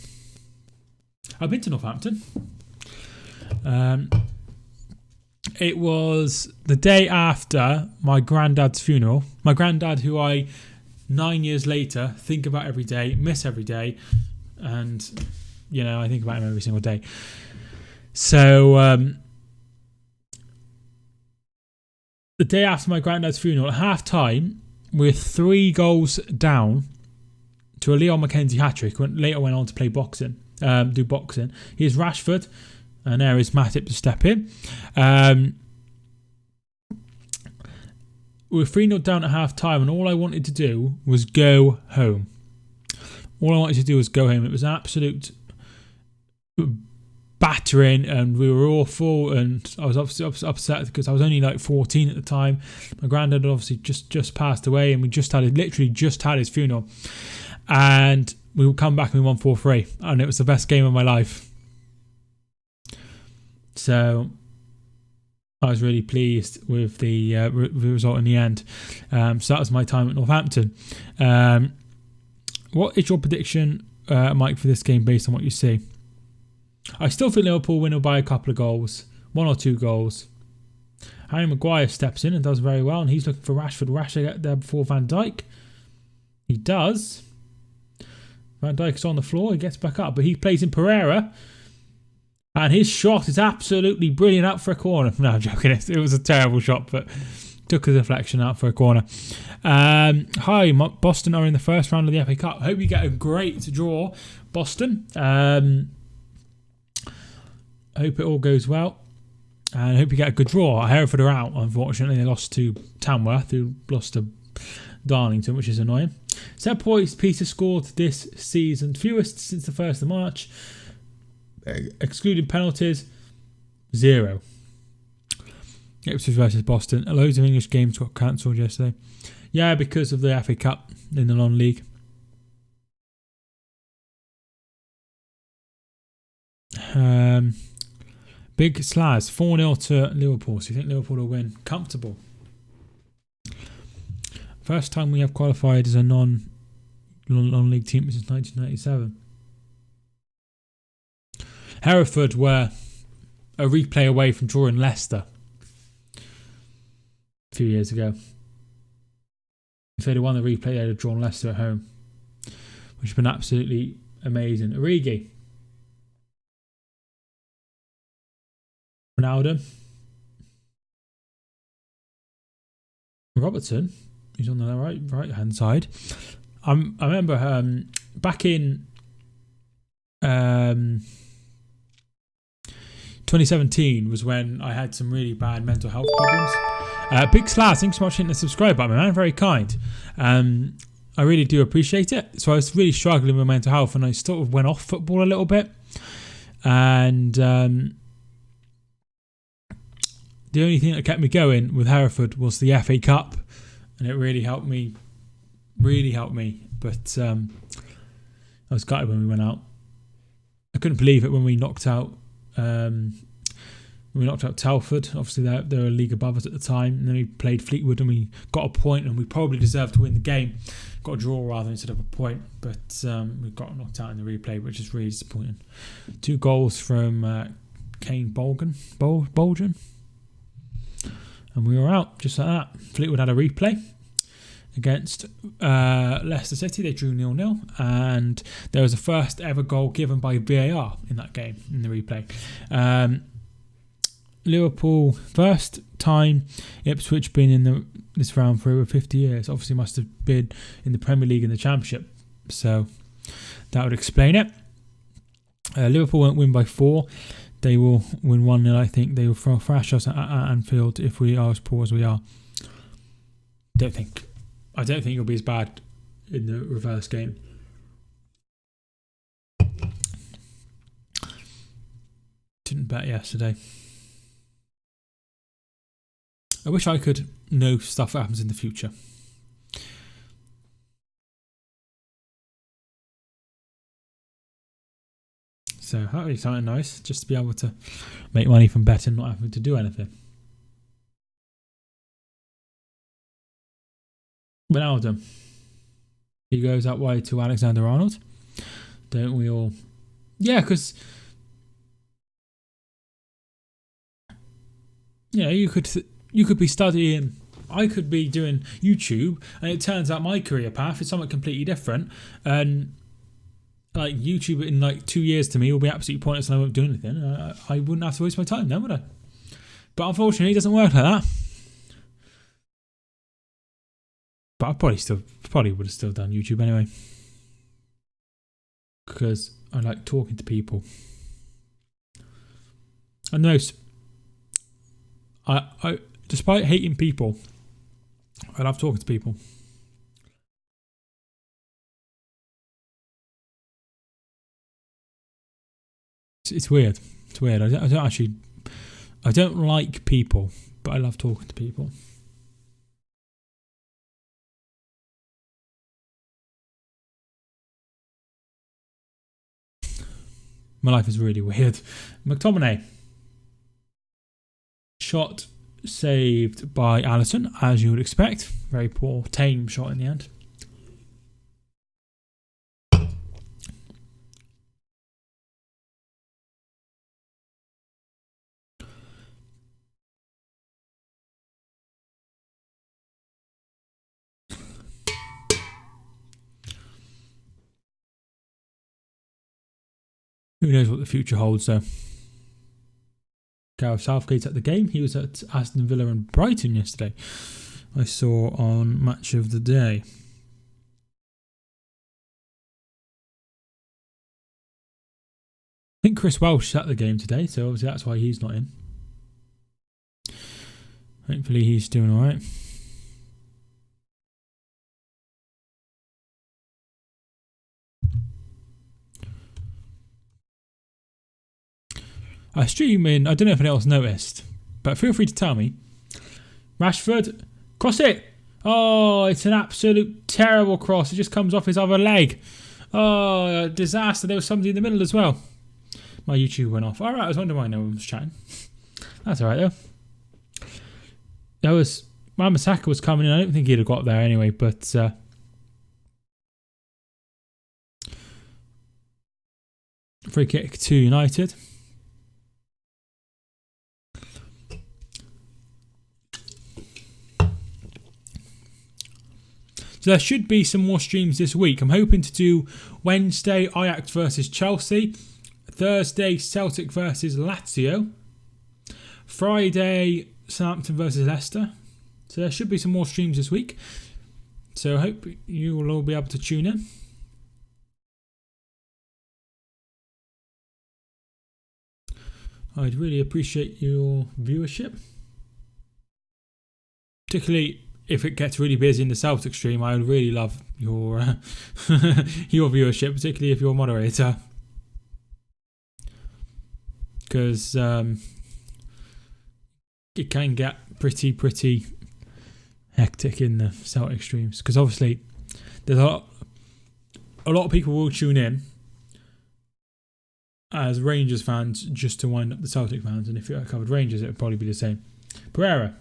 I've been to Northampton. It was the day after my granddad's funeral. My granddad, who I 9 years later think about every day, miss every day, and I think about him every single day. So the day after my granddad's funeral, at half time, we're 3 goals down to a Leon Mackenzie hat-trick. Later went on to play boxing, do boxing. Here's Rashford, and there is Matip to step in. We were 3-0 down at half time, and all I wanted to do was go home. All I wanted to do was go home. It was an absolute battering, and we were awful, and I was obviously upset because I was only like 14 at the time. My granddad had obviously just passed away, and we literally just had his funeral, and we would come back and we won 4-3, and it was the best game of my life. So I was really pleased with the result in the end. So that was my time at Northampton. What is your prediction, Mike, for this game based on what you see? I still think Liverpool win by a couple of goals, 1 or 2 goals. Harry Maguire steps in and does very well, and he's looking for Rashford. Rashford get there before Van Dijk. He does. Van Dijk is on the floor. He gets back up, but he plays in Pereira. And his shot is absolutely brilliant out for a corner. No, I'm joking. It was a terrible shot, but took a deflection out for a corner. Hi, Boston are in the first round of the FA Cup. Hope you get a great draw, Boston. Hope it all goes well. And hope you get a good draw. Hereford are out, unfortunately. They lost to Tamworth, who lost to Darlington, which is annoying. Set points Peter scored this season, fewest since the 1st of March. Excluding penalties, 0. Ipswich versus Boston. Loads of English games got cancelled yesterday. Yeah, because of the FA Cup in the non-league. Big Slaz, 4-0 to Liverpool. So you think Liverpool will win? Comfortable. First time we have qualified as a non-league team since 1997. Hereford were a replay away from drawing Leicester a few years ago. If they'd have won the replay, they'd have drawn Leicester at home, which has been absolutely amazing. Origi. Ronaldo. Robertson, who's on the right hand side. I remember back in 2017 was when I had some really bad mental health problems. Big Slash, thanks so much for hitting the subscribe button, man. Very kind. I really do appreciate it. So I was really struggling with mental health, and I sort of went off football a little bit. And the only thing that kept me going with Hereford was the FA Cup, and it really helped me. But I was gutted when we went out. I couldn't believe it when we knocked out. We knocked out Telford. Obviously, they were a league above us at the time. And then we played Fleetwood, and we got a point, and we probably deserved to win the game. Got a draw rather instead of a point, but we got knocked out in the replay, which is really disappointing. 2 goals from Kane Bolgen. And we were out just like that. Fleetwood had a replay against Leicester City. They drew 0-0, and there was a first ever goal given by VAR in that game, in the replay. Liverpool, first time Ipswich been in this round for over 50 years. Obviously must have been in the Premier League and the Championship, so that would explain it. Liverpool won't win by 4. They will win 1-0, I think. They will thrash us at Anfield if we are as poor as we are. I don't think it'll be as bad in the reverse game. Didn't bet yesterday. I wish I could know stuff that happens in the future. So that would be something nice, just to be able to make money from betting, not having to do anything. Ronaldo. He goes that way to Alexander-Arnold. Don't we all? Yeah, because you could be studying. I could be doing YouTube, and it turns out my career path is something completely different. And like YouTube in like 2 years to me will be absolutely pointless, and I won't do anything. I wouldn't have to waste my time then, would I? But unfortunately, it doesn't work like that. But I probably would have still done YouTube anyway, because I like talking to people. And most, I despite hating people, I love talking to people. It's weird. It's weird. I don't like people, but I love talking to people. My life is really weird. McTominay. Shot saved by Alisson, as you would expect. Very poor, tame shot in the end. Who knows what the future holds, though. Gareth Southgate's at the game. He was at Aston Villa and Brighton yesterday. I saw on Match of the Day. I think Chris Welsh is at the game today, so obviously that's why he's not in. Hopefully he's doing alright. I stream in, I don't know if anyone else noticed, but feel free to tell me. Rashford, cross it! Oh, it's an absolute terrible cross. It just comes off his other leg. Oh, disaster. There was somebody in the middle as well. My YouTube went off. Alright, I was wondering why no one was chatting. That's alright though. That was, Wan-Bissaka was coming in. I don't think he'd have got there anyway, but free kick to United. So there should be some more streams this week. I'm hoping to do Wednesday Ajax versus Chelsea, Thursday Celtic versus Lazio, Friday, Southampton versus Leicester. So there should be some more streams this week. So I hope you will all be able to tune in. I'd really appreciate your viewership. Particularly if it gets really busy in the Celtic stream, I would really love your your viewership, particularly if you're a moderator. Because it can get pretty hectic in the Celtic streams. Because obviously there's a lot of people will tune in as Rangers fans just to wind up the Celtic fans, and if I covered Rangers it would probably be the same. Pereira.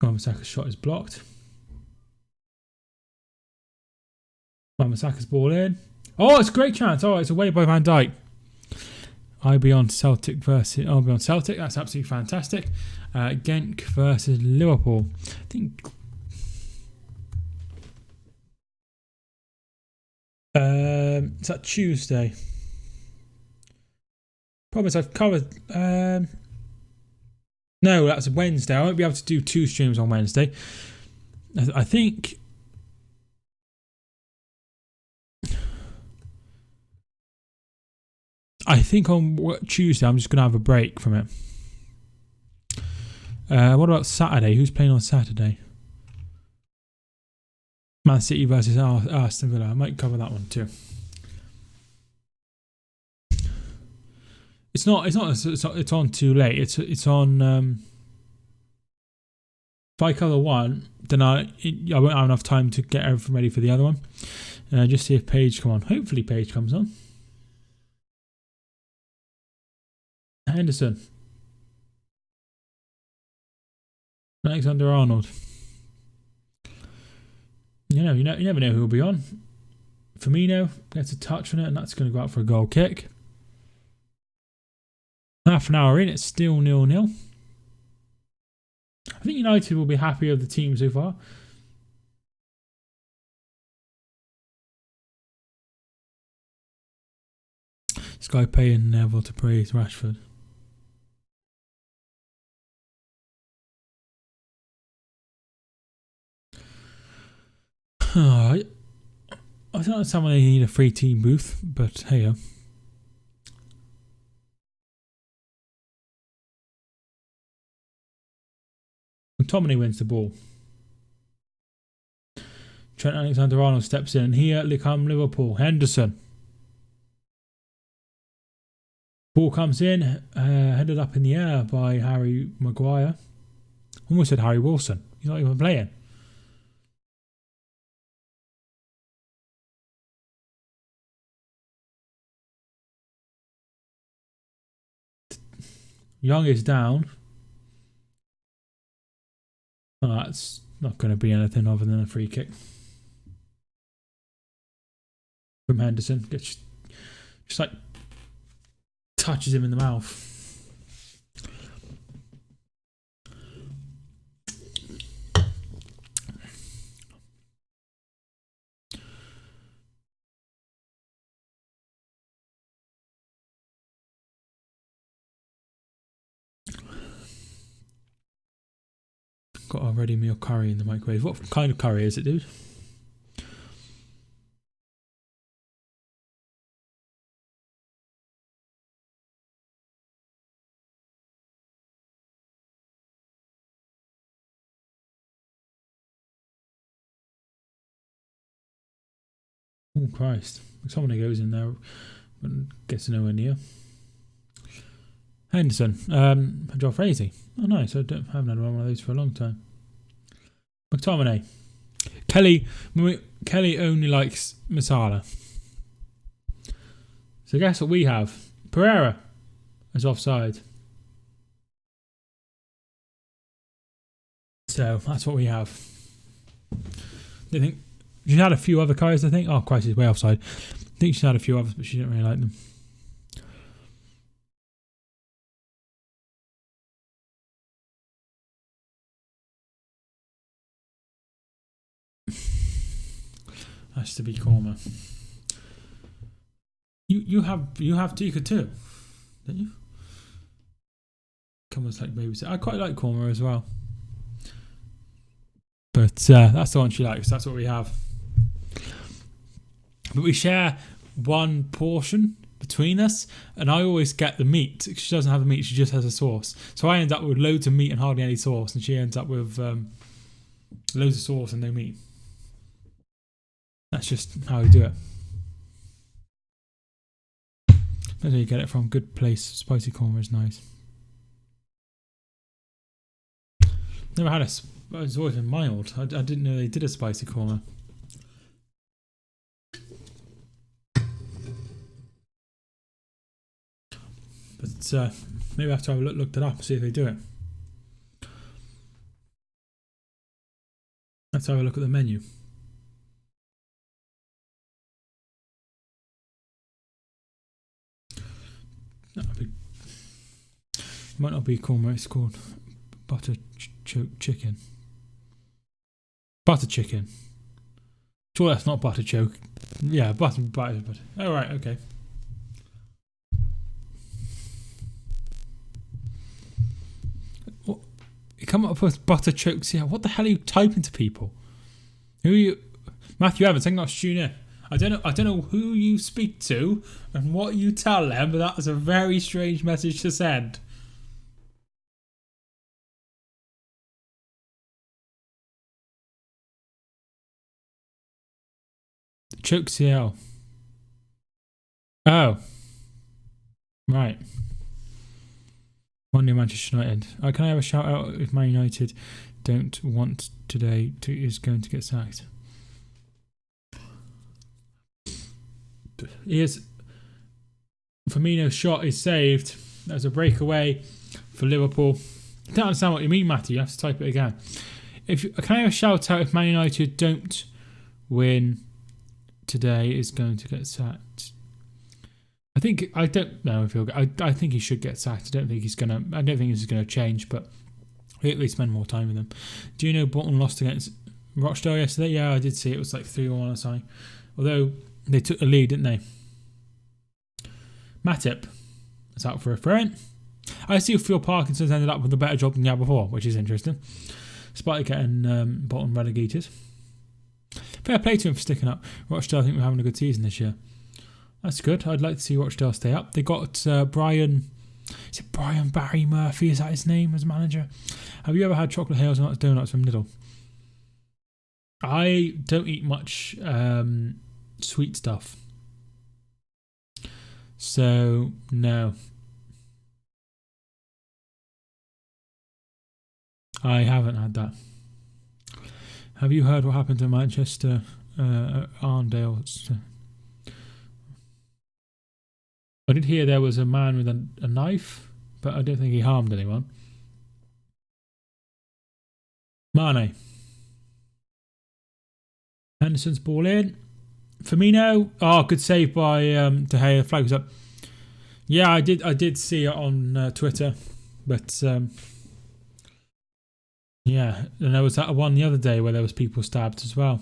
Wan-Bissaka's shot is blocked. Wan-Bissaka's ball in. Oh, it's a great chance. Oh, it's away by Van Dijk. Albion Celtic versus Albion Celtic. That's absolutely fantastic. Genk versus Liverpool. I think. Is that Tuesday? Promise I've covered. No, that's Wednesday. I won't be able to do 2 streams on Wednesday. I think. On Tuesday I'm just going to have a break from it. What about Saturday? Who's playing on Saturday? Man City versus Aston Villa. I might cover that one too. It's on too late. It's on. If I cover one, then I won't have enough time to get everything ready for the other one. Just see if Paige come on. Hopefully Paige comes on. Henderson. Alexander-Arnold. You never know who will be on. Firmino gets a touch on it, and that's going to go out for a goal kick. Half an hour in, it's still 0-0. I think United will be happy with the team so far. This guy paying Neville to praise Rashford. I don't understand why they need a free team booth, but hey. McTominay wins the ball. Trent Alexander-Arnold steps in, and here come Liverpool. Henderson. Ball comes in, headed up in the air by Harry Maguire. Almost said Harry Wilson. He's not even playing. Young is down. Oh, that's not going to be anything other than a free kick from Henderson. Just like touches him in the mouth. Got a ready meal curry in the microwave. What kind of curry is it, dude? Oh Christ! Someone goes in there and gets nowhere near. Henderson, Joe Frazee. Oh nice, I haven't had one of those for a long time. McTominay. Kelly only likes masala. So guess what we have? Pereira is offside. So that's what we have. I think she had a few other colours, I think. Oh Christ, he's way offside. I think she had a few others, but she didn't really like them. Has to be Korma. You have Tika too, don't you? Korma's like babysit. I quite like Korma as well. But that's the one she likes. That's what we have. But we share one portion between us, and I always get the meat. She doesn't have the meat, she just has a sauce. So I end up with loads of meat and hardly any sauce, and she ends up with loads of sauce and no meat. That's just how we do it. That's where you get it from. Good place. Spicy korma is nice. Never had it's always been mild. I didn't know they did a spicy korma. But maybe I have to have a look it up and see if they do it. Let's have a look at the menu. Might not be korma, it's called butter chicken. Butter chicken. Sure, that's not butter choke. Yeah, butter. Oh, right, okay. What? You come up with butter chokes. Yeah, what the hell are you typing to people? Who are you? Matthew Evans, I'm not tune I don't know who you speak to and what you tell them, but that was a very strange message to send. Choke CL. Oh. Right. Monday, Manchester United. Can I have a shout out if Man United don't want today is going to get sacked? Here's Firmino's shot is saved. There's a breakaway for Liverpool. I don't understand what you mean, Matty. You have to type it again. Can I have a shout out if Man United don't win today is going to get sacked? I don't know if he'll. I think he should get sacked. I don't think this is gonna change, but at least spend more time with them. Do you know Bolton lost against Rochdale yesterday? Yeah, I did see it was like 3-1 or something. Although they took the lead, didn't they? Matip is out for a throw-in. I see Phil Parkinson's ended up with a better job than he had before, which is interesting. Despite getting Bolton relegated. Fair play to him for sticking up. Rochdale, I think we're having a good season this year. That's good. I'd like to see Rochdale stay up. They got Brian. Is it Brian Barry Murphy? Is that his name as manager? Have you ever had chocolate hazelnuts donuts from Lidl? I don't eat much sweet stuff. So, no. I haven't had that. Have you heard what happened to Manchester Arndale? I did hear there was a man with a knife, but I don't think he harmed anyone. Mane. Henderson's ball in. Firmino. Oh, good save by De Gea. Flag was up. Yeah, I did see it on Twitter, but yeah, and there was that one the other day where there was people stabbed as well.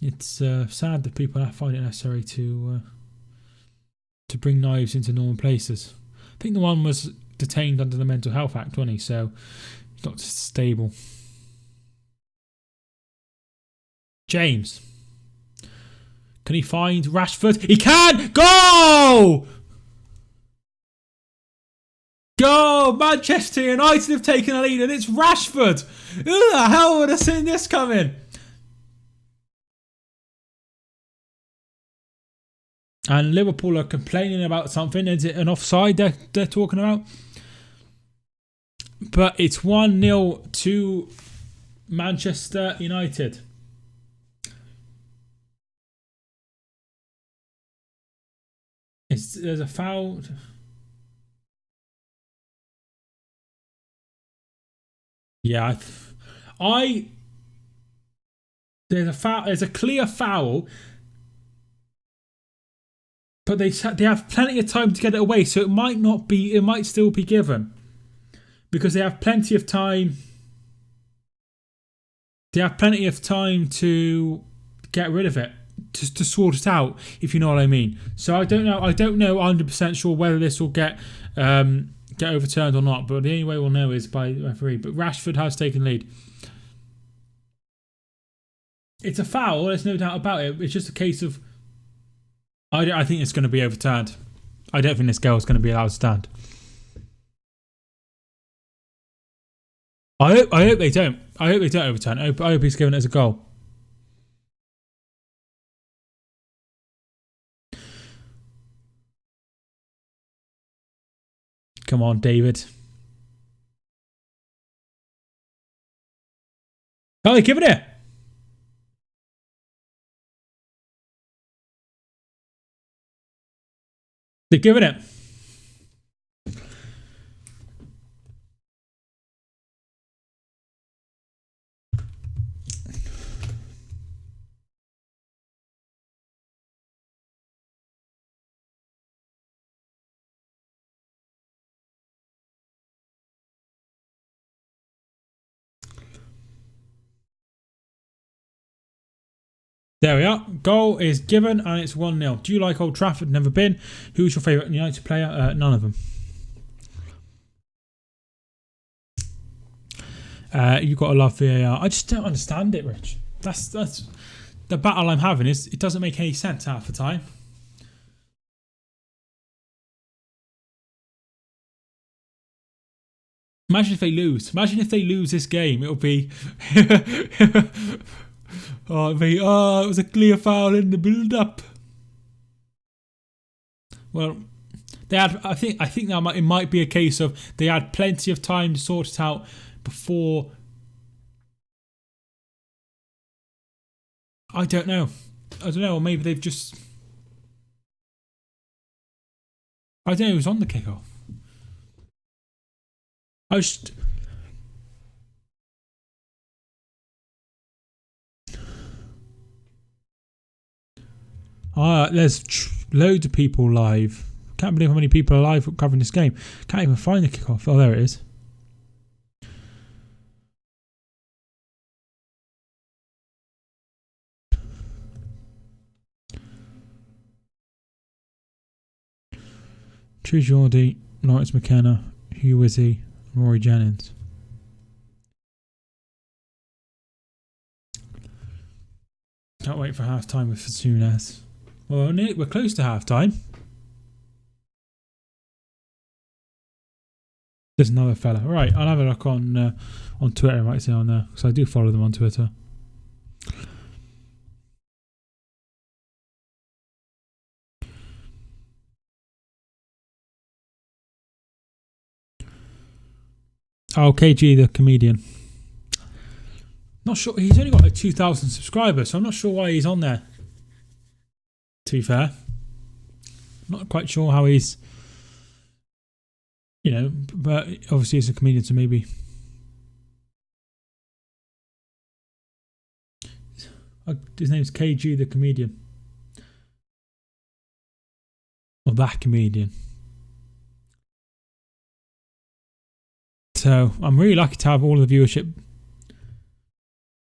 It's sad that people find it necessary to bring knives into normal places. I think the one was detained under the Mental Health Act, wasn't he? So it's not stable. James. Can he find Rashford? He can! Go! Go! Manchester United have taken a lead and it's Rashford! Who the hell would have seen this coming? And Liverpool are complaining about something. Is it an offside they're talking about? But it's 1-0 to Manchester United. There's a foul. Yeah, there's a foul. There's a clear foul. But they have plenty of time to get it away, so it might not be. It might still be given. because they have plenty of time. They have plenty of time to get rid of it, to sort it out, if you know what I mean. So I don't know 100% sure whether this will get overturned or not, but the only way we'll know is by the referee. But Rashford has taken lead. It's a foul, there's no doubt about it. It's just a case of I think it's going to be overturned. I don't think this girl is going to be allowed to stand. I hope they don't. I hope they don't overturn. I hope he's given it as a goal. Come on, David. Oh, they give it here. They're giving it. There we are. Goal is given and it's 1-0. Do you like Old Trafford? Never been. Who's your favourite United player? None of them. You've got to love VAR. I just don't understand it, Rich. That's the battle I'm having. Is it doesn't make any sense half the time. Imagine if they lose. Imagine if they lose this game. It'll be... it was a clear foul in the build-up. Well, they had. I think that it might be a case of they had plenty of time to sort it out before. I don't know, or maybe they've just. I don't know who's on the kickoff. There's loads of people live. Can't believe how many people are live covering this game. Can't even find the kickoff. Oh, there it is. True Geordie, Lawrence McKenna, Hugh Wizzy, Rory Jennings. Can't wait for half time with Funes. Well, we're close to half time. There's another fella. Right, I'll have a look on Twitter. I might say on there because I do follow them on Twitter. Oh, KG the comedian. Not sure. He's only got like 2,000 subscribers, so I'm not sure why he's on there. To be fair, not quite sure how he's, but obviously he's a comedian, so maybe. His name's KG the comedian, or that comedian. So I'm really lucky to have all the viewership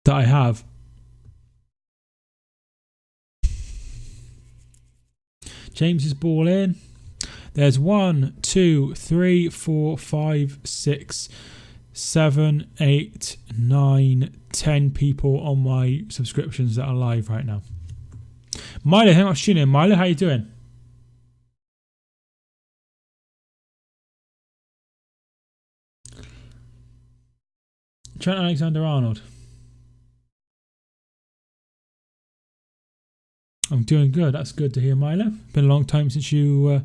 that I have. James's ball in. There's 1, 2, 3, 4, 5, 6, 7, 8, 9, 10 people on my subscriptions that are live right now. Milo, thank you for tuning in. Milo, how you doing? Trent Alexander-Arnold. I'm doing good. That's good to hear, Milo. Been a long time since you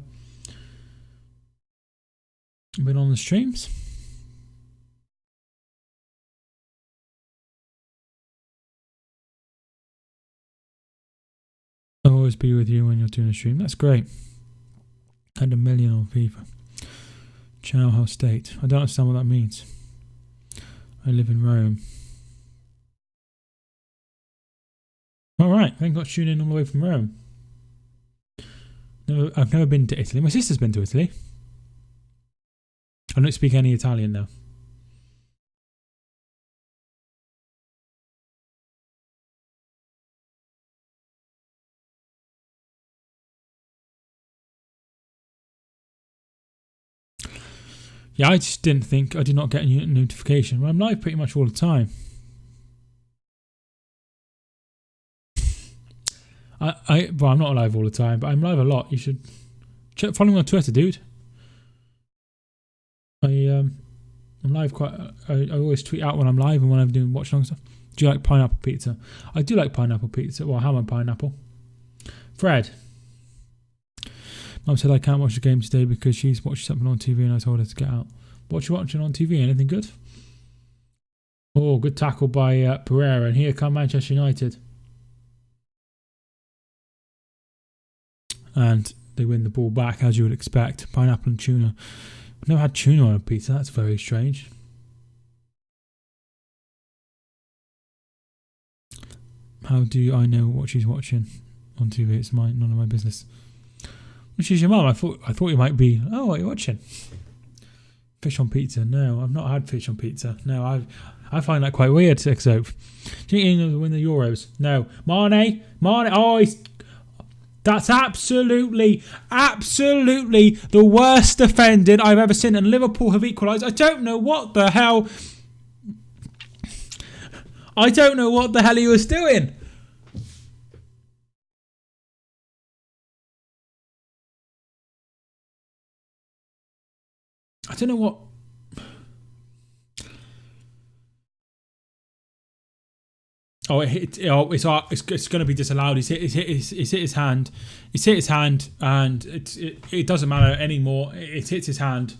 been on the streams. I'll always be with you when you're doing a stream. That's great. And 1 million on FIFA. Chowhouse State. I don't understand what that means. I live in Rome. Alright, thank God tuning in all the way from Rome. I've never been to Italy. My sister's been to Italy. I don't speak any Italian though. Yeah, I just didn't think, I did not get a notification. Well, I'm live pretty much all the time. Well, I'm not live all the time, but I'm live a lot. You should follow me on Twitter, dude. I'm live quite. I always tweet out when I'm live and when I'm doing watch along stuff. Do you like pineapple pizza? I do like pineapple pizza. Well, ham and pineapple. Fred. Mum said I can't watch the game today because she's watching something on TV and I told her to get out. What you watching on TV? Anything good? Oh, good tackle by Pereira, and here come Manchester United. And they win the ball back, as you would expect. Pineapple and tuna. I've never had tuna on a pizza. That's very strange. How do I know what she's watching on TV? It's none of my business. She's your mum. I thought you might be. Oh, what are you watching? Fish on pizza? No, I've not had fish on pizza. No, I find that quite weird. So, do you think England will win the Euros? No. Mane. Oh, that's absolutely the worst defending I've ever seen. And Liverpool have equalised. I don't know what the hell he was doing. I don't know what. Oh, it's going to be disallowed. He's hit his hand. He's hit his hand, and it doesn't matter anymore. It hits his hand,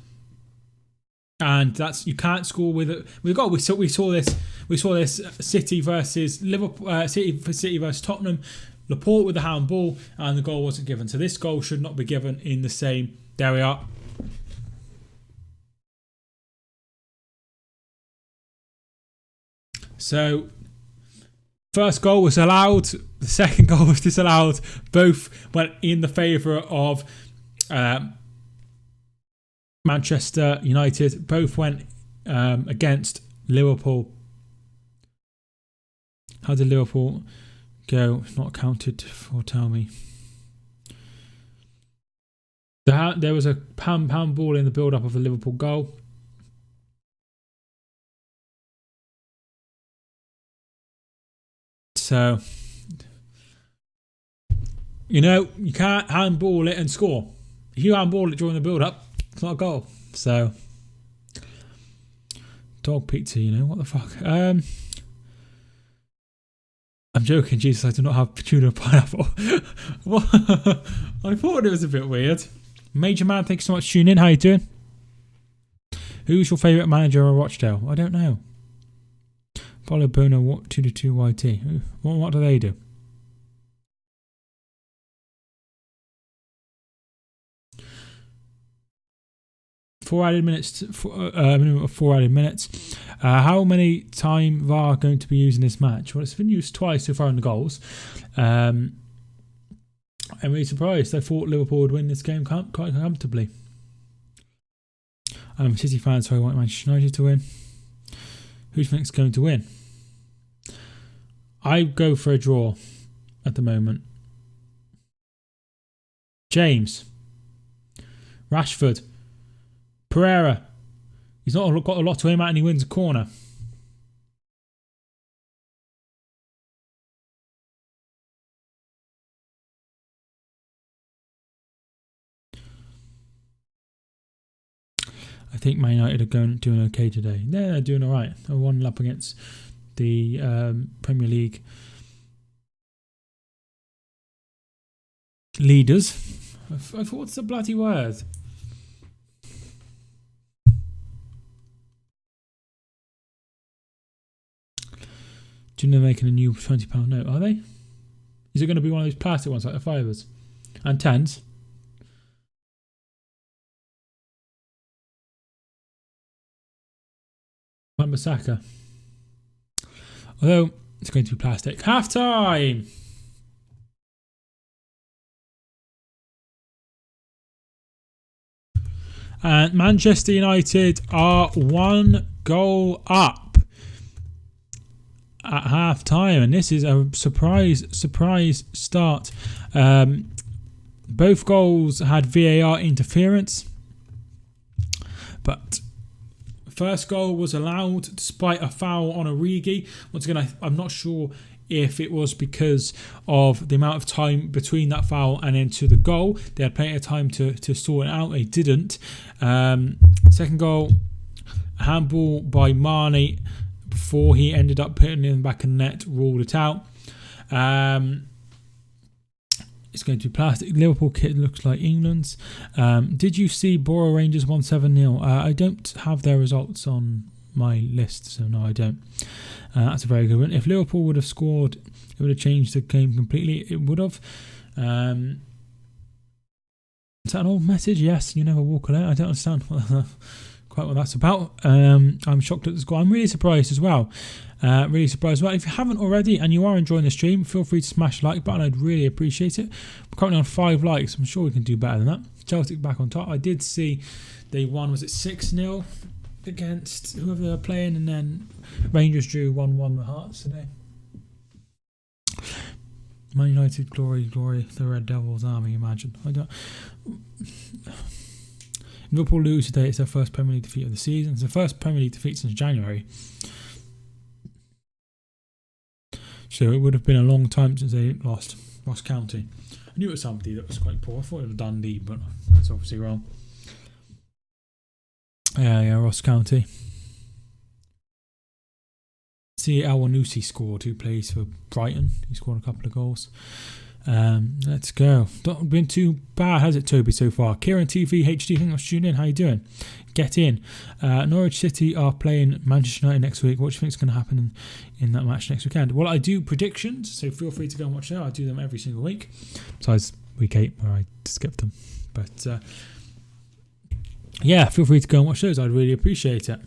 and that's, you can't score with it. We saw this City versus Liverpool, City versus Tottenham. Laporte with the handball, and the goal wasn't given. So this goal should not be given in the same. There we are. So, first goal was allowed, the second goal was disallowed. Both went in the favour of Manchester United. Both went against Liverpool. How did Liverpool go? Not counted for, tell me. There was a pound ball in the build-up of the Liverpool goal. So, you can't handball it and score. If you handball it during the build-up, it's not a goal. So, dog pizza, what the fuck? I'm joking, Jesus, I do not have tuna and pineapple. I thought it was a bit weird. Major Man, thanks so much for tuning in. How you doing? Who's your favourite manager or Rochdale? I don't know. Follow Bono 222YT. What do they do? Minimum of 4 added minutes. How many time VAR going to be used in this match? Well, it's been used twice so far in the goals. I'm really surprised. I thought Liverpool would win this game quite comfortably. I'm a City fan, so I want Manchester United to win. Who do you think is going to win? I go for a draw at the moment. James. Rashford. Pereira. He's not got a lot to aim at and he wins a corner. I think Man United are doing okay today. They're doing all right. They're 1-0 up against the Premier League leaders. I thought, what's the bloody word? Do you know they're making a new £20 note? Are they? Is it going to be one of those plastic ones like the fivers and tens? Wan-Bissaka. Although it's going to be plastic. Half time. And Manchester United are 1 goal up at half time, and this is a surprise start. Both goals had VAR interference, but first goal was allowed despite a foul on Origi. Once again, I'm not sure if it was because of the amount of time between that foul and into the goal. They had plenty of time to sort it out. They didn't. Second goal, handball by Mane before he ended up putting it in the back of the net, ruled it out. It's going to be plastic. Liverpool kit looks like England's. Did you see Borough Rangers 1-7-0? I don't have their results on my list, so no, I don't. That's a very good one. If Liverpool would have scored, it would have changed the game completely. It would have. Is that an old message? Yes, you never walk alone. I don't understand quite what that's about. I'm shocked at the score. I'm really surprised as well. If you haven't already and you are enjoying the stream, feel free to smash the like button. I'd really appreciate it. We're currently on 5 likes. I'm sure we can do better than that. Celtic back on top. I did see they won, was it 6-0 against whoever they were playing, and then Rangers drew 1-1 with Hearts today. Man United, glory, the Red Devils army, imagine. Liverpool lose today. It's their first Premier League defeat of the season. It's the first Premier League defeat since January. So it would have been a long time since they lost Ross County. I knew it was somebody that was quite poor. I thought it was Dundee, but that's obviously wrong. Yeah, Ross County. See, El-Wanusi scored, who plays for Brighton. He scored a couple of goals. Let's go. Not been too bad, has it, Toby, so far? Kieran TV HD, thanks for tuning in. How you doing? Get in. Norwich City are playing Manchester United next week. What do you think is going to happen in that match next weekend? Well, I do predictions, so feel free to go and watch them. I do them every single week. Besides week 8, where I skip them. But yeah, feel free to go and watch those. I'd really appreciate it.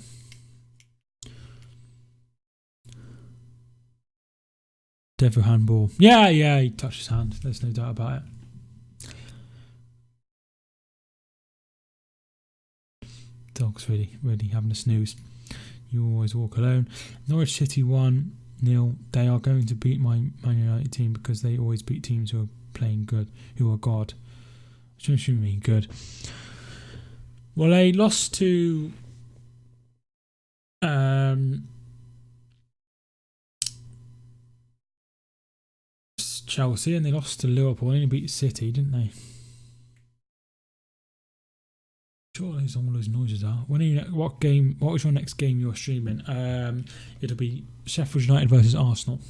Devo handball. Yeah, he touched his hand. There's no doubt about it. Dog's really having a snooze. You always walk alone. Norwich City 1-0. They are going to beat my Man United team because they always beat teams who are playing good, who are God. What do you mean good? Well, they lost to Chelsea, and they lost to Liverpool. They only beat City, didn't they? Sure, all those noises are. What was your next game you're streaming? It'll be Sheffield United versus Arsenal.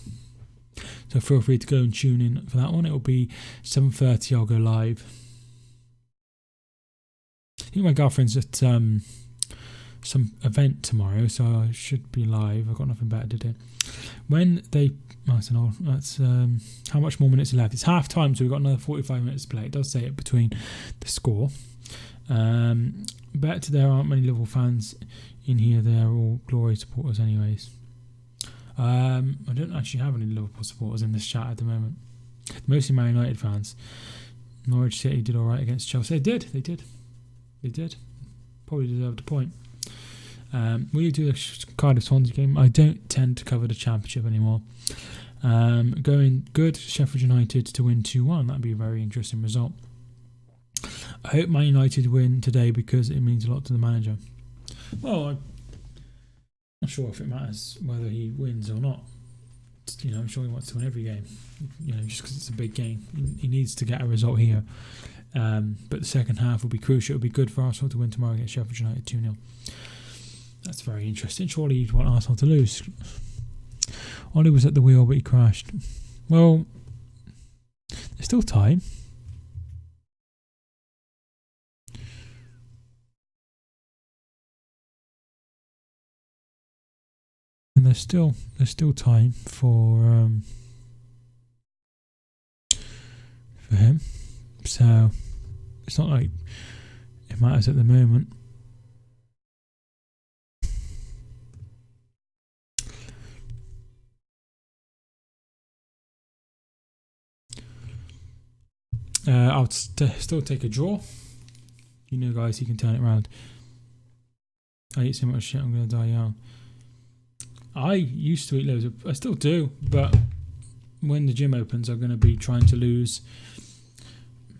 So feel free to go and tune in for that one. It'll be 7:30. I'll go live. I think my girlfriend's at some event tomorrow, so I should be live. I've got nothing better to do. That's how much more minutes are left? It's half time, so we've got another 45 minutes to play. It does say it between the score. Bet there aren't many Liverpool fans in here. They're all Glory supporters anyways. I don't actually have any Liverpool supporters in this chat at the moment. Mostly Man United fans. Norwich City did alright against Chelsea. They did. Probably deserved a point. Will you do the Cardiff Swansea game? I don't tend to cover the Championship anymore. Going good. Sheffield United to win 2-1. That'd be a very interesting result. I hope Man United win today because it means a lot to the manager. Well, I'm not sure if it matters whether he wins or not. I'm sure he wants to win every game. Just because it's a big game, he needs to get a result here. But the second half will be crucial. It'll be good for Arsenal to win tomorrow against Sheffield United 2-0. That's very interesting. Surely you'd want Arsenal to lose. Ollie was at the wheel, but he crashed. Well, there's still time. And there's still time for him. So it's not like it matters at the moment. I'll still take a draw. Guys, you can turn it around. I eat so much shit, I'm going to die young. I used to eat loads of... I still do, but when the gym opens, I'm going to be trying to lose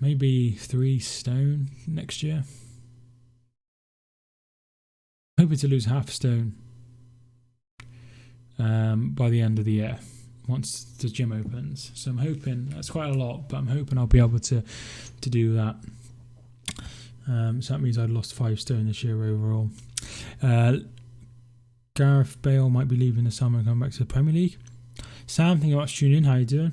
maybe 3 stone next year. hoping to lose half a stone by the end of the year once the gym opens. So I'm hoping, that's quite a lot, but I'm hoping I'll be able to do that. So that means I'd lost 5 stone this year overall. Gareth Bale might be leaving the summer and coming back to the Premier League. Sam, thank you much for tuning in. How you doing?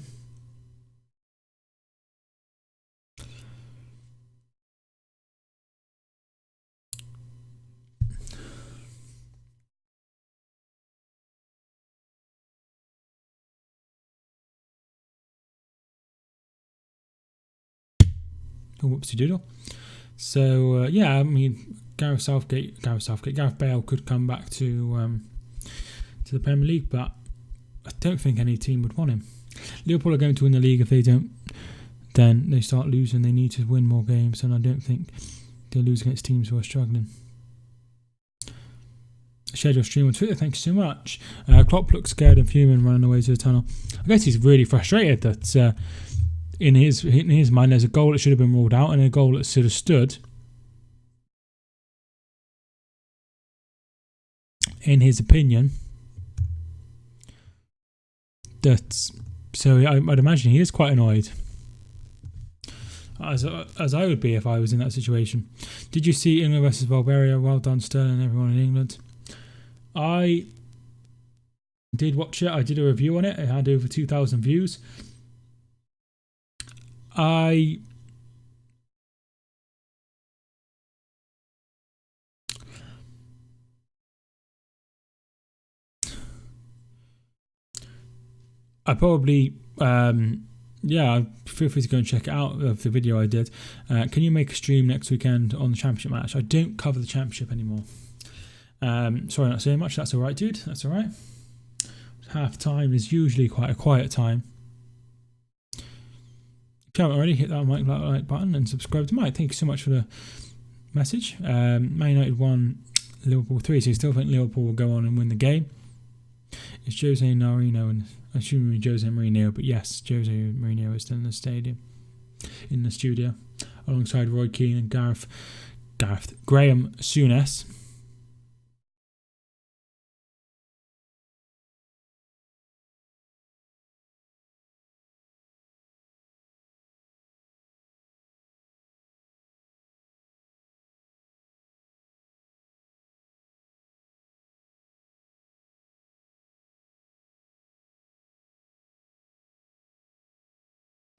Oh, whoopsie doodle. So yeah, I mean, Gareth Bale could come back to the Premier League, but I don't think any team would want him. Liverpool are going to win the league. If they don't, then they start losing. They need to win more games, and I don't think they lose against teams who are struggling. Schedule stream on Twitter. Thank you so much. Klopp looks scared and fuming, running away to the tunnel. I guess he's really frustrated that in his mind there's a goal that should have been ruled out and a goal that should have stood. In his opinion, so I'd imagine he is quite annoyed, as I would be if I was in that situation. Did you see England versus Bulgaria? Well done, Sterling, and everyone in England. I did watch it. I did a review on it. It had over 2,000 views. I probably, yeah, feel free to go and check it out of the video I did. Can you make a stream next weekend on the championship match? I don't cover the championship anymore. Sorry, not saying much. That's all right, dude. That's all right. Half time is usually quite a quiet time. If you haven't already, hit that like button and subscribe to Mike. Thank you so much for the message. Man United 1, Liverpool 3. So you still think Liverpool will go on and win the game? It's Jose Mourinho, and I assume Jose Mourinho, but yes, Jose Mourinho is still in the studio, alongside Roy Keane and Graham Souness.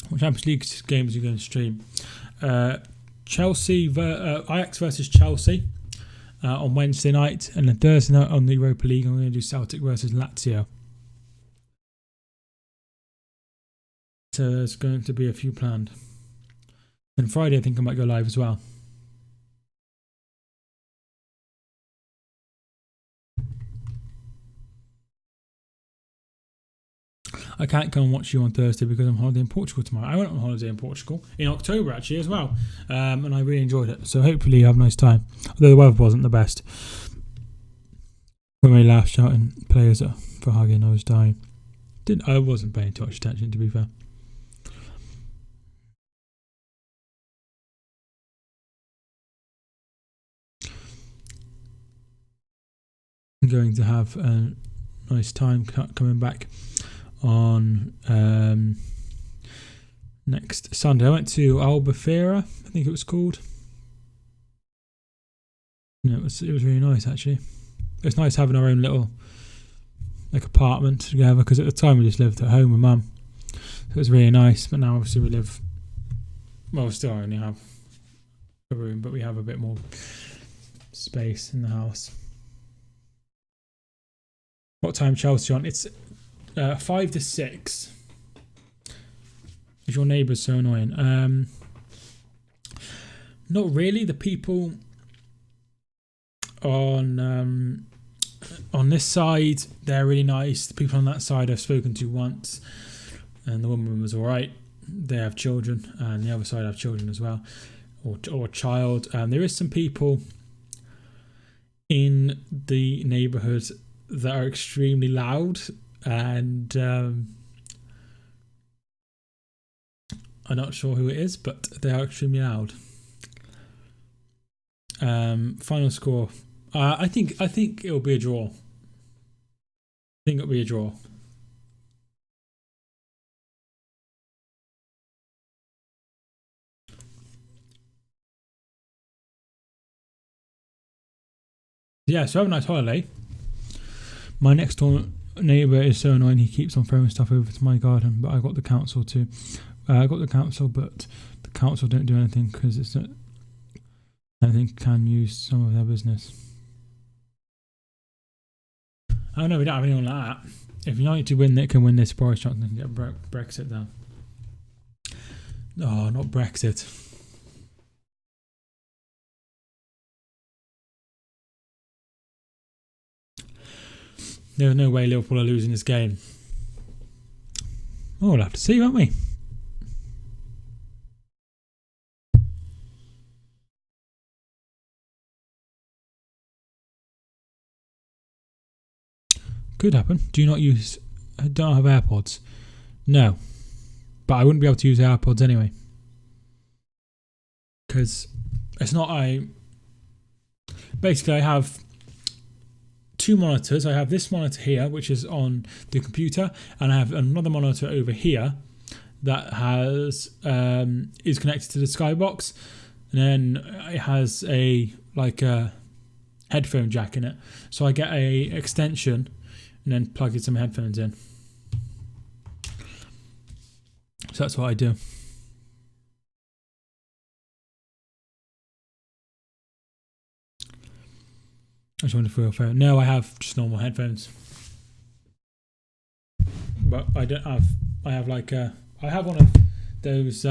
What Champions League games are you going to stream? Ajax versus Chelsea on Wednesday night, and then Thursday night on the Europa League I'm going to do Celtic versus Lazio. So there's going to be a few planned. And Friday I think I might go live as well. I can't go and watch you on Thursday because I'm on holiday in Portugal tomorrow. I went on holiday in Portugal in October actually as well, and I really enjoyed it. So hopefully you have a nice time. Although the weather wasn't the best. When we laughed shouting players for hugging, I was dying. I wasn't paying too much attention, to be fair. I'm going to have a nice time coming back on next Sunday. I went to Albufeira, I think it was called. No, it was really nice actually. It's nice having our own little apartment together, because at the time we just lived at home with Mum. So it was really nice, but now obviously we still only have a room, but we have a bit more space in the house. What time Chelsea on? It's 5 to 6. Is your neighbours so annoying? Not really. The people on this side, they're really nice. The people on that side I've spoken to once, and the woman was alright. They have children, and the other side have children as well, or a child. There is some people in the neighbourhood that are extremely loud, and I'm not sure who it is, but they are extremely loud. Final score, I think it'll be a draw. I think it'll be a draw. Yeah, so have a nice holiday. My next door neighbour is so annoying. He keeps on throwing stuff over to my garden, but I got the council to. I got the council, but the council don't do anything because it's not. I think can use some of their business. Oh no, we don't have anyone like that. If United to win, they can win this. Boris Johnson can get Brexit down. Oh, not Brexit. There's no way Liverpool are losing this game. Oh, we'll have to see, won't we? Could happen. Do you not use... don't have AirPods? No. But I wouldn't be able to use AirPods anyway. Because it's not... Basically, I have... two monitors. I have this monitor here, which is on the computer, and I have another monitor over here that has is connected to the Skybox, and then it has a headphone jack in it. So I get a extension and then plug in some headphones in. So that's what I do. I just wonder if we're fair. No, I have just normal headphones. But I don't have... I have I have one of those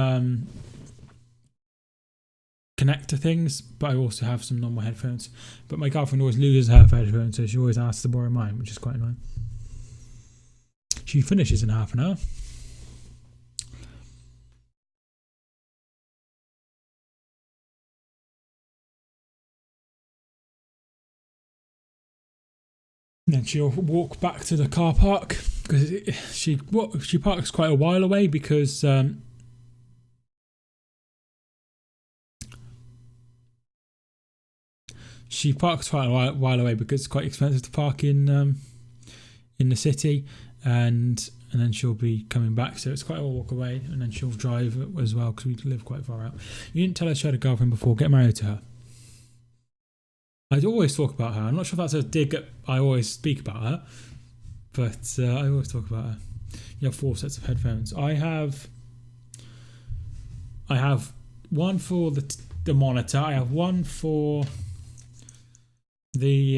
connector things, but I also have some normal headphones. But my girlfriend always loses her headphones, so she always asks to borrow mine, which is quite annoying. She finishes in half an hour. And then she'll walk back to the car park because she parks quite a while away because she parks quite a while away because it's quite expensive to park in the city, and then she'll be coming back, so it's quite a walk away, and then she'll drive as well because we live quite far out. You didn't tell her she had a girlfriend before. Get married to her. I always talk about her. I'm not sure if that's a dig at I always speak about her, but I always talk about her. You have 4 sets of headphones. I have one for the monitor. I have one for the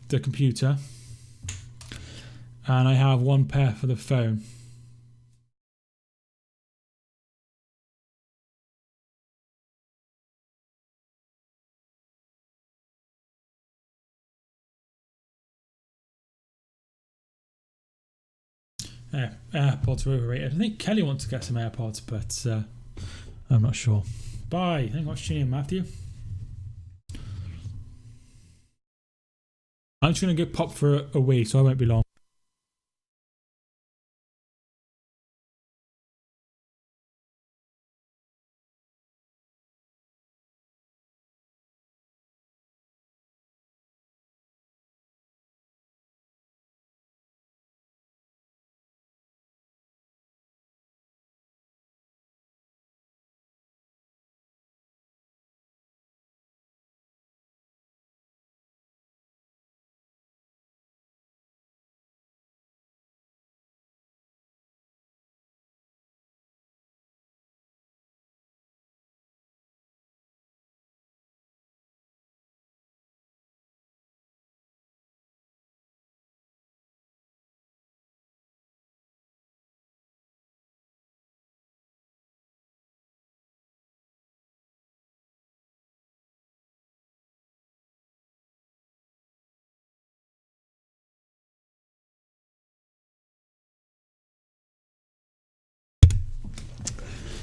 computer, and I have one pair for the phone. AirPods are overrated. I think Kelly wants to get some AirPods, but I'm not sure. Bye. Thank you for tuning in, Matthew. I'm just going to get popped for a wee, so I won't be long.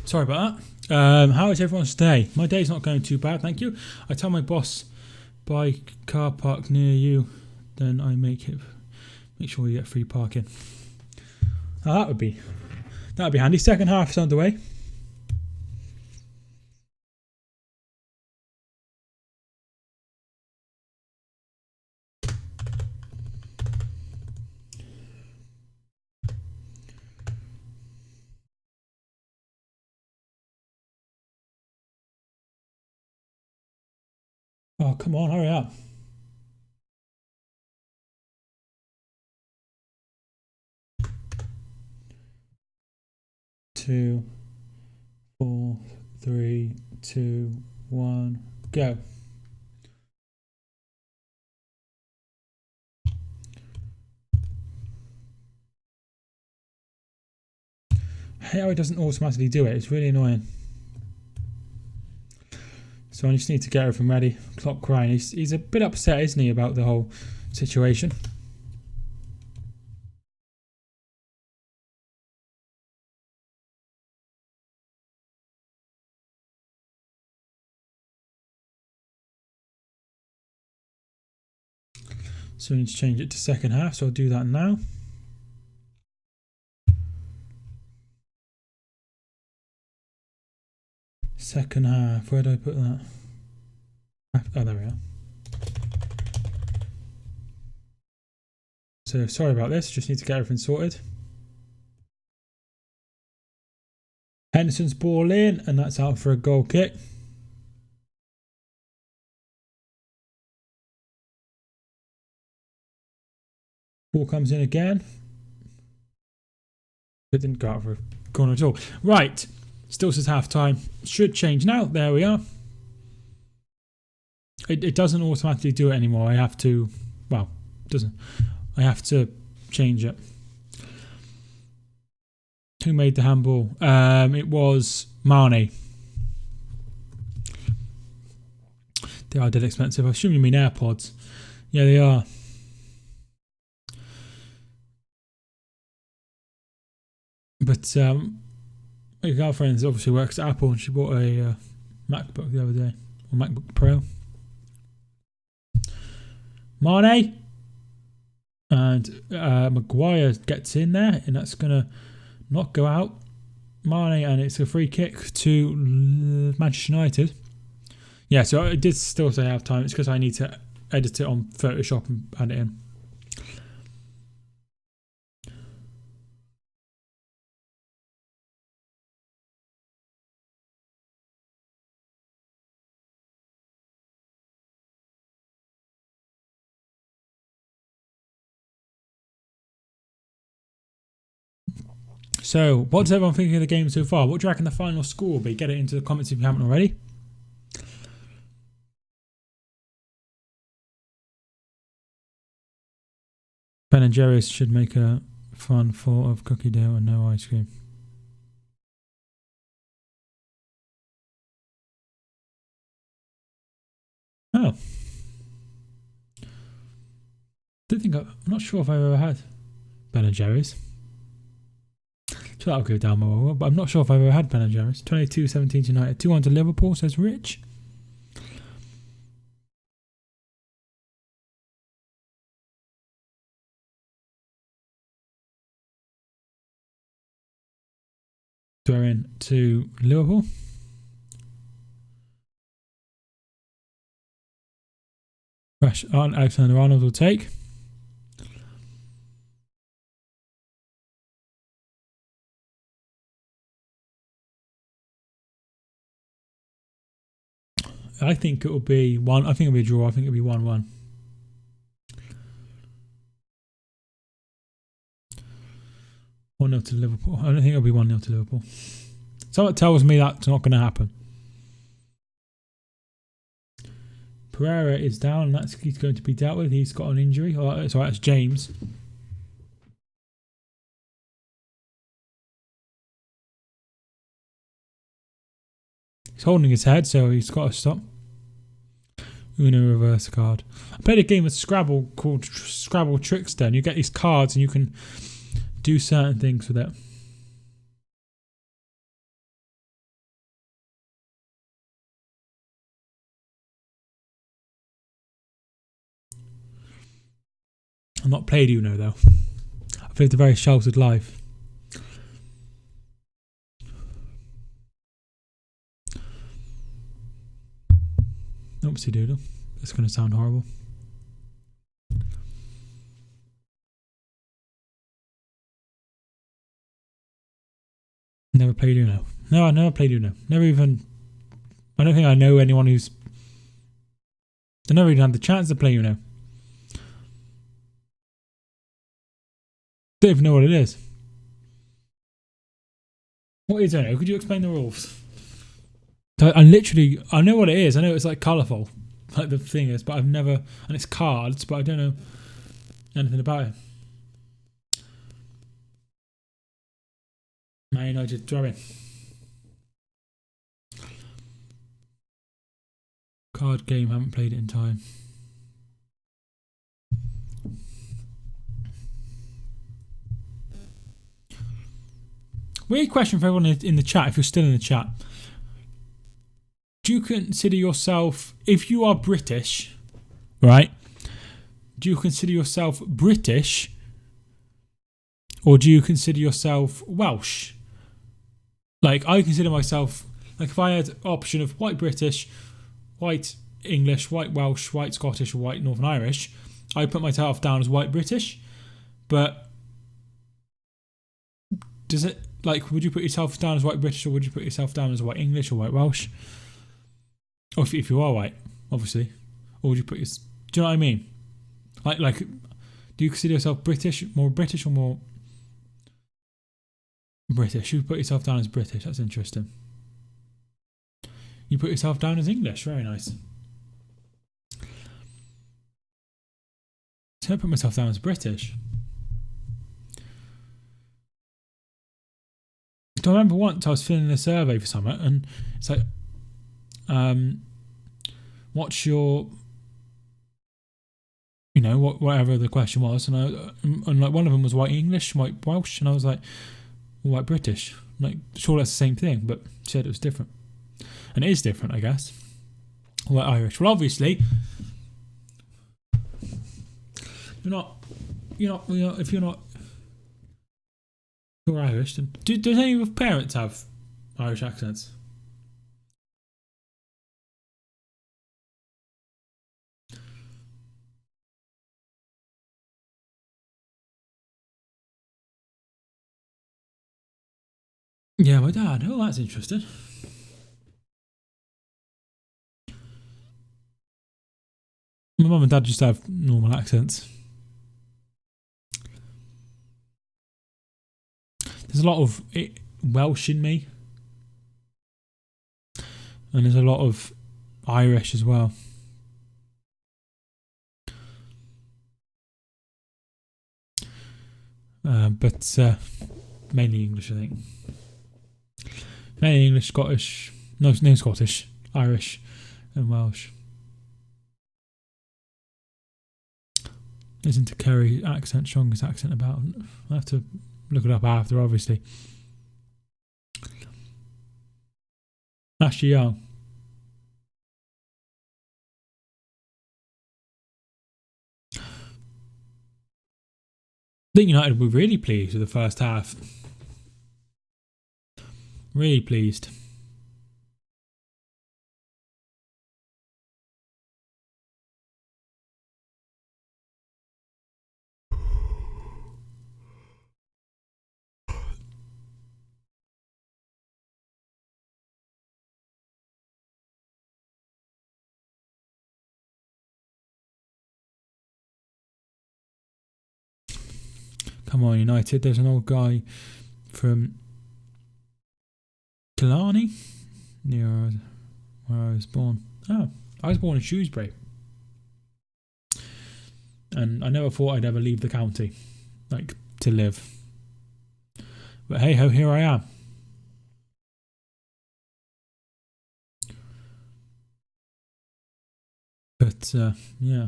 Sorry about that. How is everyone's day? My day's not going too bad, thank you. I tell my boss, buy car park near you, then I make sure you get free parking. Now that'd be handy. Second half is underway. Oh, come on, hurry up. 2, 4, 3, 2, 1, go. I hate how it doesn't automatically do it. It's really annoying. So I just need to get everything ready. Clock crying. He's a bit upset, isn't he, about the whole situation? So we need to change it to second half, so I'll do that now. Second half, where do I put that? Oh, there we are. So sorry about this, just need to get everything sorted. Henderson's ball in, and that's out for a goal kick. Ball comes in again. It didn't go out for a corner at all. Right, still says half time. Should change now. There we are. It doesn't automatically do it anymore. I have to, well, it doesn't. I have to change it. Who made the handball? It was Marnie. They are dead expensive. I assume you mean AirPods. Yeah, they are. But my girlfriend obviously works at Apple, and she bought a MacBook the other day, or MacBook Pro. Mane and Maguire gets in there, and that's gonna not go out. Mane, and it's a free kick to Manchester United. Yeah, so it did still say half time. It's because I need to edit it on Photoshop and add it in. So, what's everyone thinking of the game so far? What do you reckon the final score will be? Get it into the comments if you haven't already. Ben and Jerry's should make a fun thought of cookie dough and no ice cream. Oh. I'm not sure if I've ever had Ben and Jerry's. So that'll go down my well, but I'm not sure if I've ever had Ben and Jerry's. 22-17 United. 2-1 to Liverpool, says Rich. Throw in to Liverpool. Alexander Arnold will take. I think it will be one. I think it'll be a draw. I think it'll be 1-1. One 0 to Liverpool. I don't think it'll be 1-0 to Liverpool. Something tells me that's not going to happen. Pereira is down. He's going to be dealt with. He's got an injury. Oh, sorry, that's James. He's holding his head, so he's got to stop. Uno reverse card. I played a game of Scrabble called Scrabble Trickster, and you get these cards and you can do certain things with it. I've not played Uno though. I've lived a very sheltered life. Oopsie doodle. That's going to sound horrible. Never played Uno. No, I never played Uno. Never even... I don't think I know anyone who's They never even had the chance to play, you know. Don't even know what it is. What is it? Could you explain the rules? I know what it is. I know it's like colourful, like the thing is, but I've never, and it's cards, but I don't know anything about it. Man United drawing. Card game, haven't played it in time. Weird question for everyone in the chat, if you're still in the chat. Do you consider yourself, if you are British, right? Do you consider yourself British, or do you consider yourself Welsh? Like, I consider myself, like, if I had option of white British, white English, white Welsh, white Scottish, or white Northern Irish, I put myself down as white British. But does it, like, would you put yourself down as white British, or would you put yourself down as white English or white Welsh? Or if you are white, obviously. Or would you put your, do you know what I mean? Like, do you consider yourself British, more British or more British? You put yourself down as British, that's interesting. You put yourself down as English, very nice. So I put myself down as British. I remember once I was filling a survey for something, and it's like, what's your, you know, whatever the question was, and like one of them was white English, white Welsh, and I was like, white British. Like, sure, that's the same thing, but she said it was different, and it is different, I guess. White Irish. Well, obviously, you're not. If you're not, you're Irish. Then does any of your parents have Irish accents? Yeah, my dad. Oh, that's interesting. My mum and dad just have normal accents. There's a lot of Welsh in me, and there's a lot of Irish as well. But mainly English, I think. Mainly English, Scottish, no Scottish, Irish, and Welsh. Isn't a Kerry accent strongest accent about? I have to look it up after, obviously. Ashley Young. I think United were really pleased with the first half. Really pleased. Come on, United. There's an old guy from Killarney, near where I was born. Oh, I was born in Shrewsbury. And I never thought I'd ever leave the county, like, to live. But hey ho, here I am. But, yeah.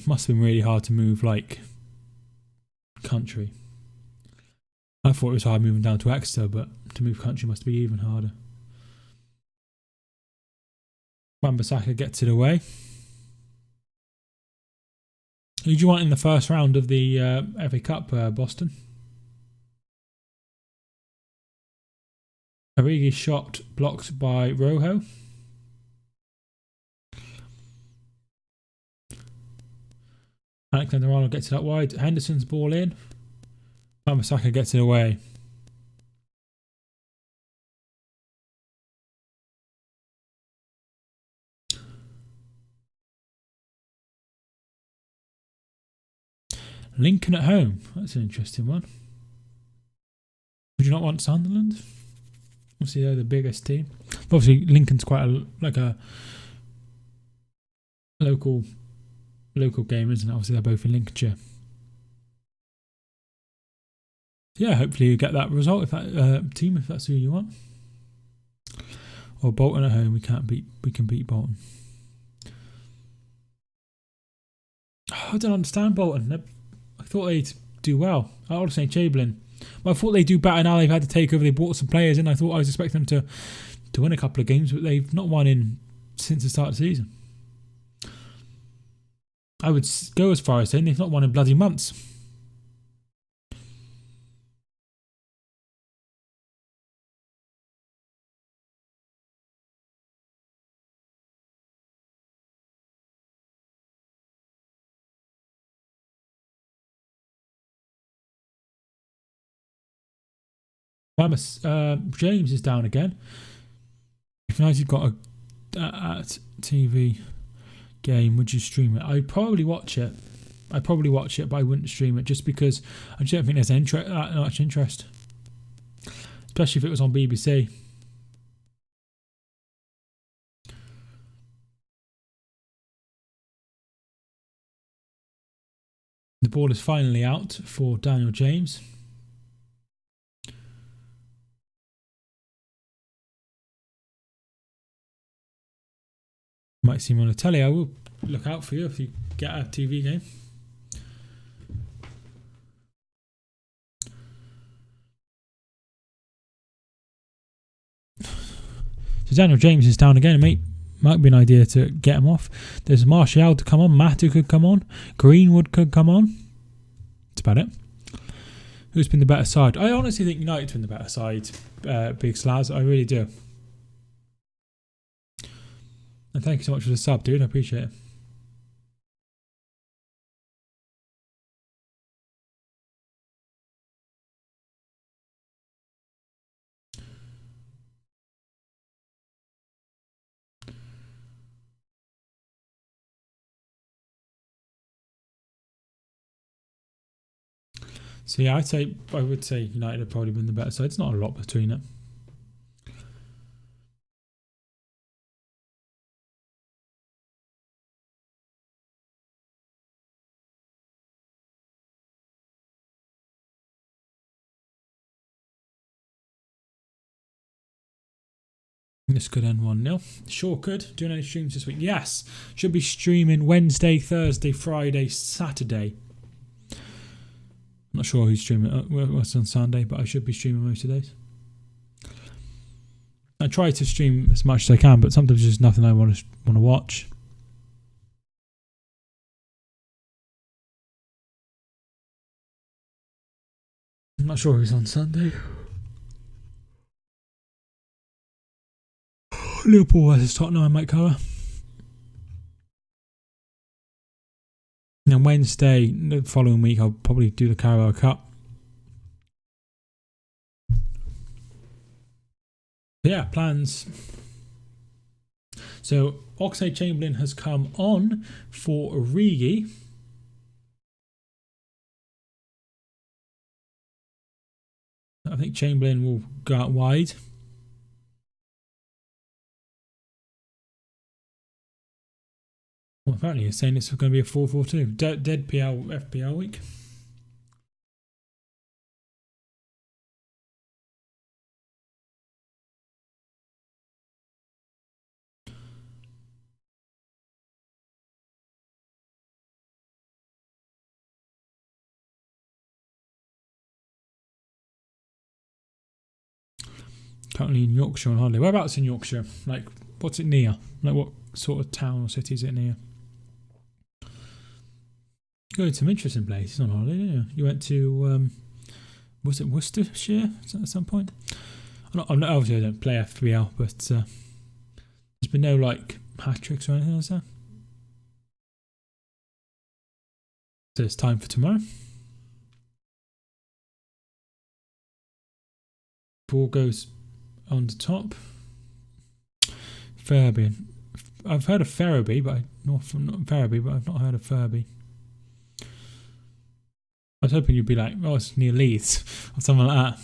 Must have been really hard to move, like, country. I thought it was hard moving down to Exeter, but to move country must be even harder. Wan-Bissaka gets it away. Who do you want in the first round of the FA Cup, Boston? Origi's shot blocked by Rojo. Alexander-Arnold gets it up wide. Henderson's ball in. Masaka gets it away. Lincoln at home. That's an interesting one. Would you not want Sunderland? Obviously, they're the biggest team. But obviously, Lincoln's quite a local game, isn't it? Obviously, they're both in Lincolnshire. So yeah, hopefully you get that result if that team, if that's who you want. Or Bolton at home. We can beat Bolton. Oh, I don't understand Bolton. I thought they'd do well. I was saying Chamberlain. But I thought they'd do better now they've had to take over. They brought some players in. I was expecting them to win a couple of games, but they've not won in since the start of the season. I would go as far as saying they've not won in bloody months. James is down again. If United got a TV game, would you stream it? I'd probably watch it. But I wouldn't stream it just because I just don't think there's that much interest. Especially if it was on BBC. The ball is finally out for Daniel James. Might see him on the telly. I will look out for you if you get a TV game. So Daniel James is down again, mate. Might be an idea to get him off. There's Martial to come on. Matu could come on. Greenwood could come on. That's about it. Who's been the better side? I honestly think United's been the better side, Big Slaz. I really do. And thank you so much for the sub, dude. I appreciate it. So yeah, I would say United have probably been the better side. It's not a lot between it. This could end 1-0. Sure could. Doing any streams this week? Yes. Should be streaming Wednesday, Thursday, Friday, Saturday. I'm not sure who's streaming. What's on Sunday, but I should be streaming most of days. I try to stream as much as I can, but sometimes there's nothing I want to watch. I'm not sure who's on Sunday. Liverpool versus Tottenham, I might cover. And then Wednesday, the following week, I'll probably do the Carabao Cup. Yeah, plans. So, Oxlade-Chamberlain has come on for Origi. I think Chamberlain will go out wide. Well, apparently he's saying it's going to be a 4-4-2. Dead FPL week. Currently in Yorkshire on holiday. Whereabouts in Yorkshire? Like, what's it near? Like, what sort of town or city is it near? Going to some interesting places on holiday, didn't you? You went to, was it Worcestershire at some point? Obviously I don't play FPL, but there's been no, like, hat-tricks or anything like that. So it's time for tomorrow. Ball goes on the top. Furby. I've heard of Ferriby, but not Ferriby, but I've not heard of Furby. I was hoping you'd be like, oh, it's near Leeds or something like that.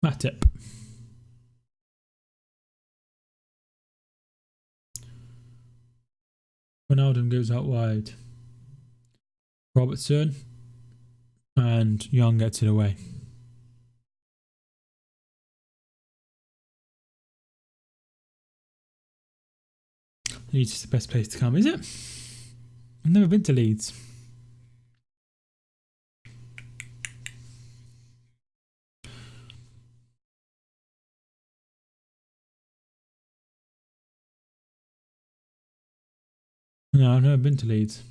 Matip. Ronaldo goes out wide. Robertson and Young gets it away. Leeds is the best place to come, is it? I've never been to Leeds. No, I've never been to Leeds.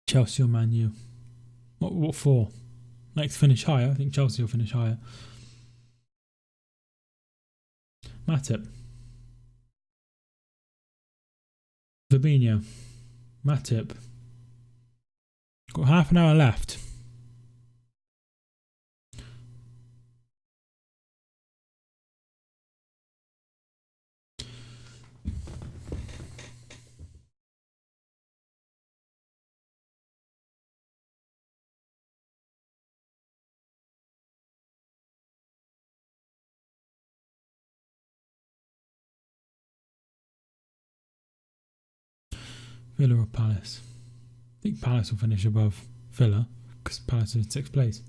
Chelsea or Man U? What for? Like to finish higher? I think Chelsea will finish higher. Matip. Fabinho. Matip. Got half an hour left. Villa or Palace? I think Palace will finish above Villa because Palace is in 6th place.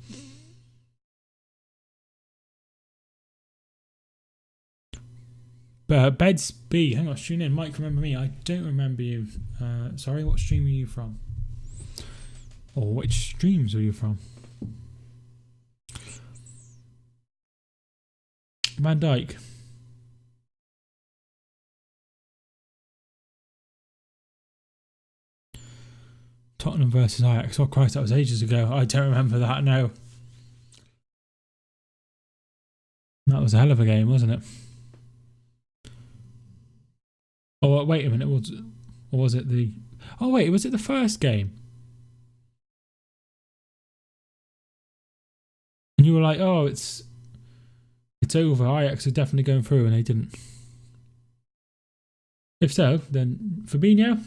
But Beds B, hang on, tune in. Mike, remember me? I don't remember you. Sorry, what stream were you from? Or which streams were you from? Van Dijk. Tottenham versus Ajax. Oh Christ, that was ages ago. I don't remember that, no. That was a hell of a game, wasn't it? Oh, wait a minute. Was it the... Oh, wait, was it the first game? And you were like, oh, it's over. Ajax are definitely going through, and they didn't. If so, then Fabinho.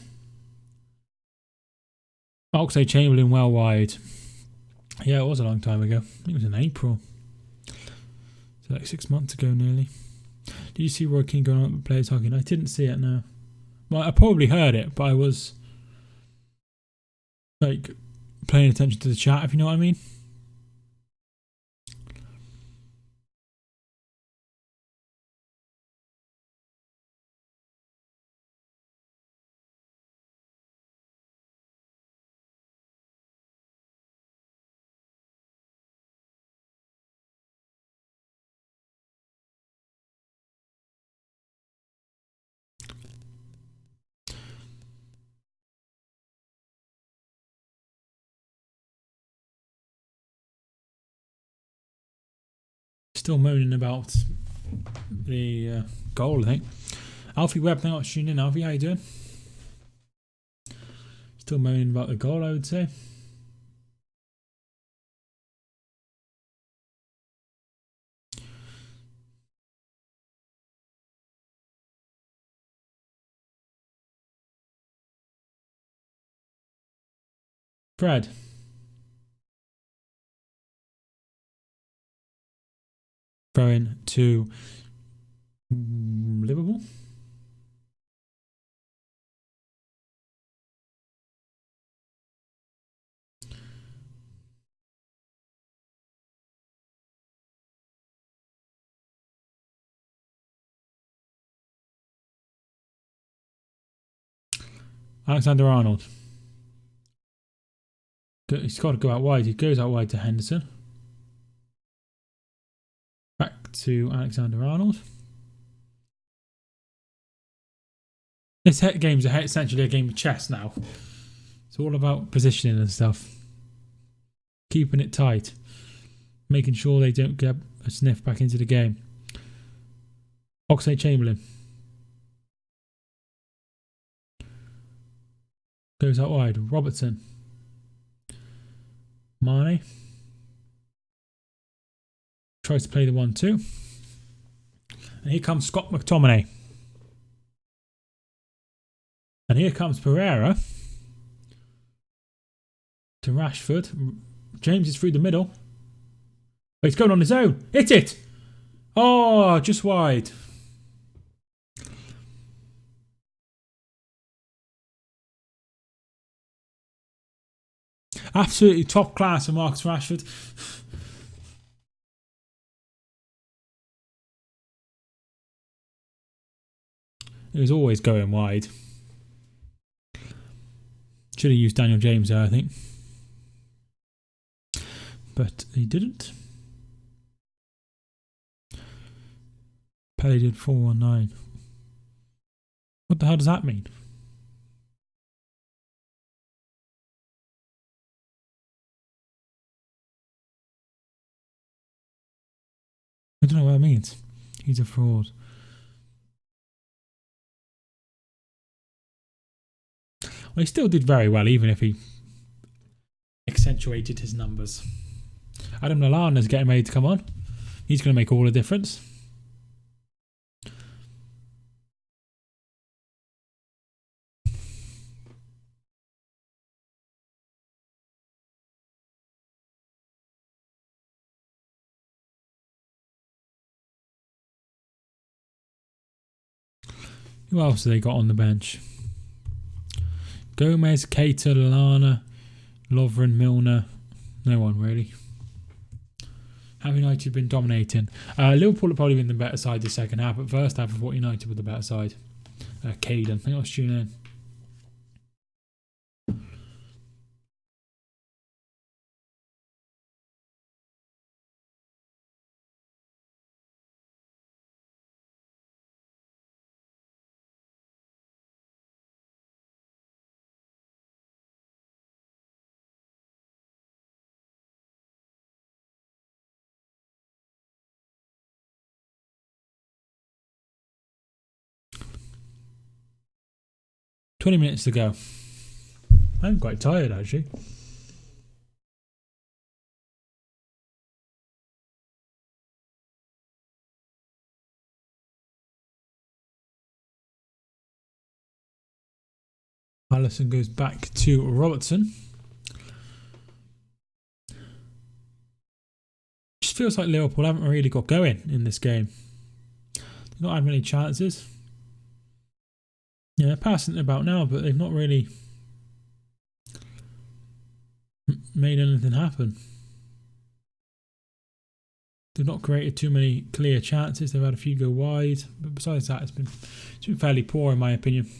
Oxlade-Chamberlain well wide. Yeah, it was a long time ago. I think it was in April. So like 6 months ago nearly. Did you see Roy Keane going on with players talking? I didn't see it, no. Well, I probably heard it, but I was like paying attention to the chat, if you know what I mean. Still moaning about the goal, I think. Alfie Webb, thanks for tuning in. Alfie, how you doing? Still moaning about the goal, I would say. Fred. Throwing to Liverpool. Alexander-Arnold. But he's got to go out wide. He goes out wide to Henderson. Back to Alexander-Arnold. This game's essentially a game of chess now. It's all about positioning and stuff. Keeping it tight. Making sure they don't get a sniff back into the game. Oxlade-Chamberlain. Goes out wide. Robertson. Mane. Tries to play the 1-2. And here comes Scott McTominay. And here comes Pereira. To Rashford. James is through the middle. Oh, he's going on his own. Hit it! Oh, just wide. Absolutely top class of Marcus Rashford. It was always going wide. Should have used Daniel James there, I think. But he didn't. Pelé did 4-1-9. What the hell does that mean? I don't know what that means. He's a fraud. Well, he still did very well, even if he accentuated his numbers. Adam Lallana's getting ready to come on. He's going to make all the difference. Who else have they got on the bench? Gomez, Keita, Lallana, Lovren, Milner. No one really. Have United been dominating? Liverpool have probably been the better side the second half, but first half I thought United were the better side. Caden, I think I was tuning in. "20 minutes to go." I'm quite tired actually. Alisson goes back to Robertson. Just feels like Liverpool haven't really got going in this game. They've not had many chances. Yeah, they're passing it about now, but they've not really made anything happen. They've not created too many clear chances. They've had a few go wide, but besides that, it's been fairly poor in my opinion.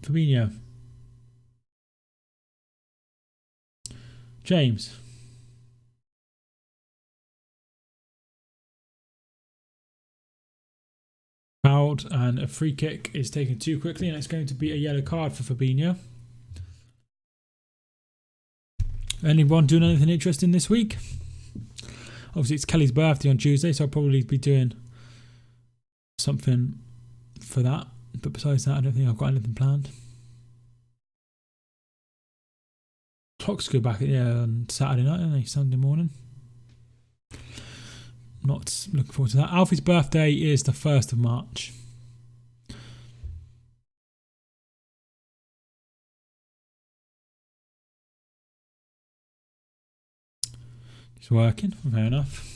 Fabinho. James. Fouled, and a free kick is taken too quickly, and it's going to be a yellow card for Fabinho. Anyone doing anything interesting this week? Obviously it's Kelly's birthday on Tuesday, so I'll probably be doing something for that. But besides that, I don't think I've got anything planned. Clocks go back on Saturday night, don't they? Sunday morning. Not looking forward to that. Alfie's birthday is the 1st of March. It's working, fair enough.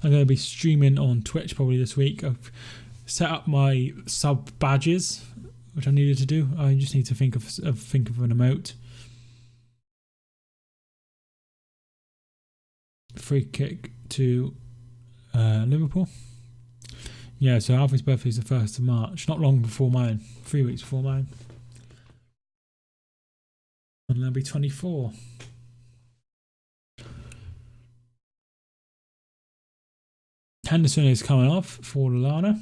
I'm going to be streaming on Twitch probably this week. I've set up my sub badges, which I needed to do. I just need to think of an emote. Free kick to Liverpool. Yeah, so Alfie's birthday is the 1st of March. Not long before mine. 3 weeks before mine. And there'll be 24. Henderson is coming off for Lallana.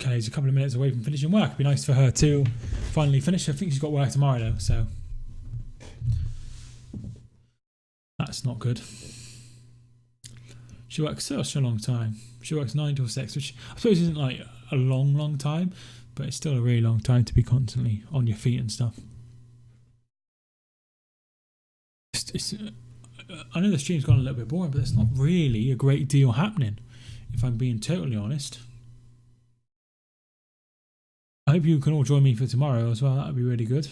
Okay, he's a couple of minutes away from finishing work. It'd be nice for her to finally finish. I think she's got work tomorrow though, so that's not good. She works such a long time. She works 9 till 6, which I suppose isn't like a long time, but it's still a really long time to be constantly on your feet and stuff. I know the stream's gone a little bit boring, but there's not really a great deal happening, if I'm being totally honest. I hope you can all join me for tomorrow as well. That would be really good.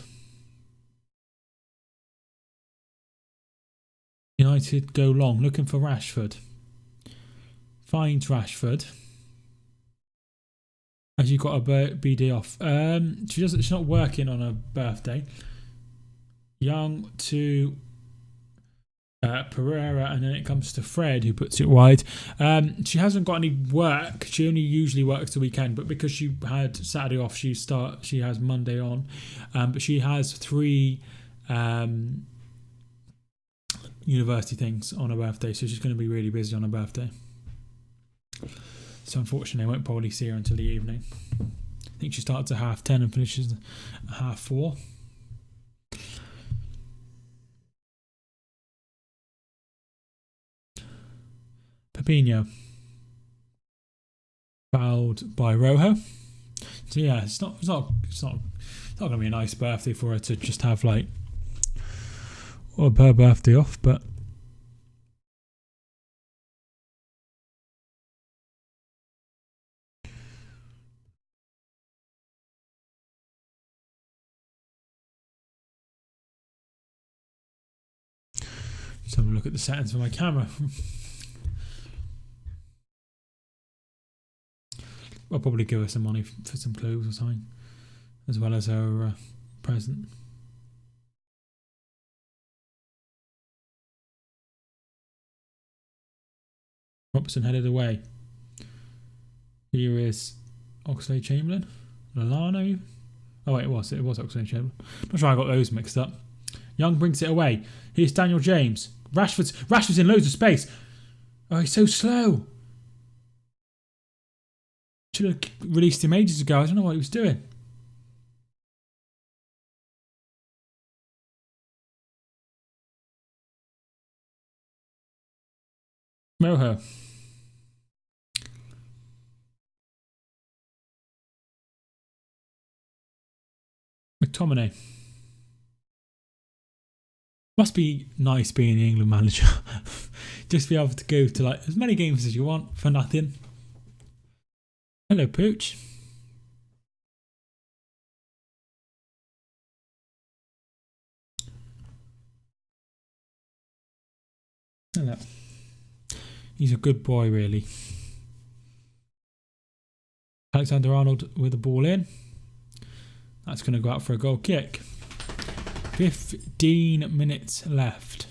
United go long, looking for Rashford. Finds Rashford. Has you got a BD off? She's not working on her birthday. Young to Pereira, and then it comes to Fred, who puts it wide. She hasn't got any work. She only usually works the weekend, but because she had Saturday off, she has Monday on. But she has 3 university things on her birthday, so she's going to be really busy on her birthday. So unfortunately, I won't probably see her until the evening. I think she starts at 10:30 and finishes at 4:30. Pepino fouled by Rojo. So yeah, it's not going to be a nice birthday for her to just have like her birthday off, but just have a look at the settings for my camera. I'll probably give her some money for some clothes or something, as well as her present. Robertson headed away. Here is Oxlade-Chamberlain. Lallana. Oh wait, it was Oxlade-Chamberlain. Not sure I got those mixed up. Young brings it away. Here's Daniel James. Rashford's in loads of space. Oh, he's so slow. Should have released him ages ago. I don't know what he was doing. Rojo. McTominay. Must be nice being the England manager. Just be able to go to like as many games as you want for nothing. Hello, Pooch. Hello. He's a good boy, really. Alexander-Arnold with the ball in. That's going to go out for a goal kick. 15 minutes left.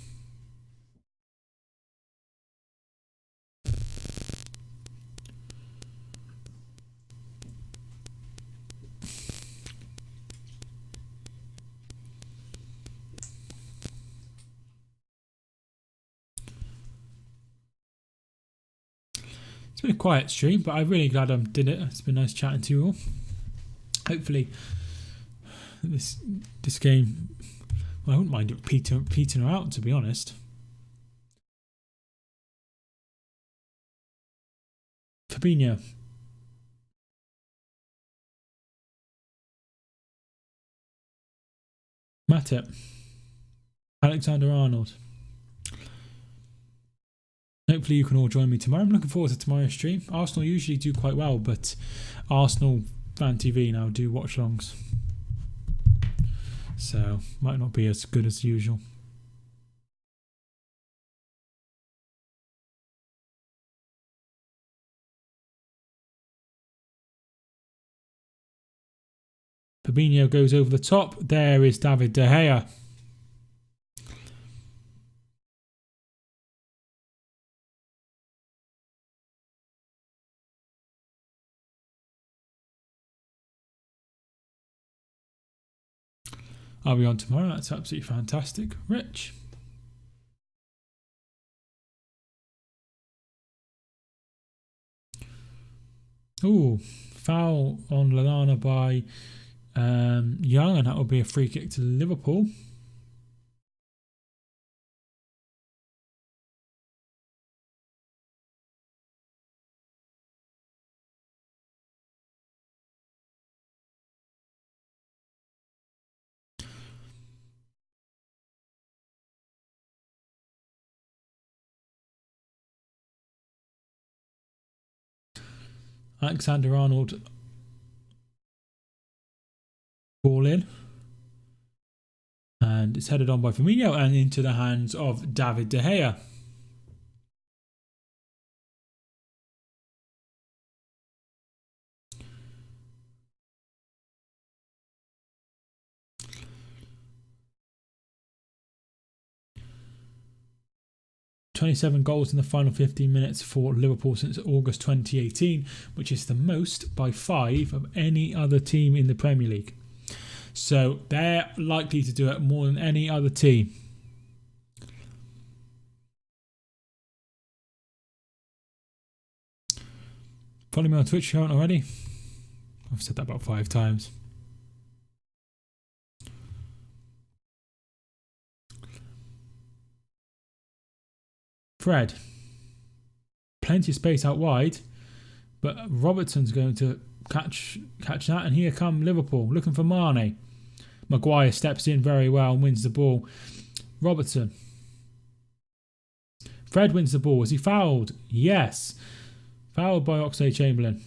It's been a quiet stream, but I'm really glad I did it. It's been nice chatting to you all. Hopefully, this game, well, I wouldn't mind it petering her out, to be honest. Fabinho. Matip. Alexander-Arnold. Hopefully you can all join me tomorrow. I'm looking forward to tomorrow's stream. Arsenal usually do quite well, but Arsenal Fan TV now do watch-alongs. So might not be as good as usual. Fabinho goes over the top. There is David De Gea. I'll be on tomorrow. That's absolutely fantastic. Rich. Ooh, foul on Lallana by Young, and that will be a free kick to Liverpool. Alexander-Arnold ball in, and it's headed on by Firmino and into the hands of David De Gea. "27 goals in the final 15 minutes for Liverpool since August 2018, which is the most by 5 of any other team in the Premier League." So they're likely to do it more than any other team. Follow me on Twitch if you haven't already. I've said that about 5 times. Fred. Plenty of space out wide, but Robertson's going to catch that, and here come Liverpool looking for Mane. Maguire steps in very well and wins the ball. Robertson. Fred wins the ball. Was he fouled? Yes. Fouled by Oxlade-Chamberlain.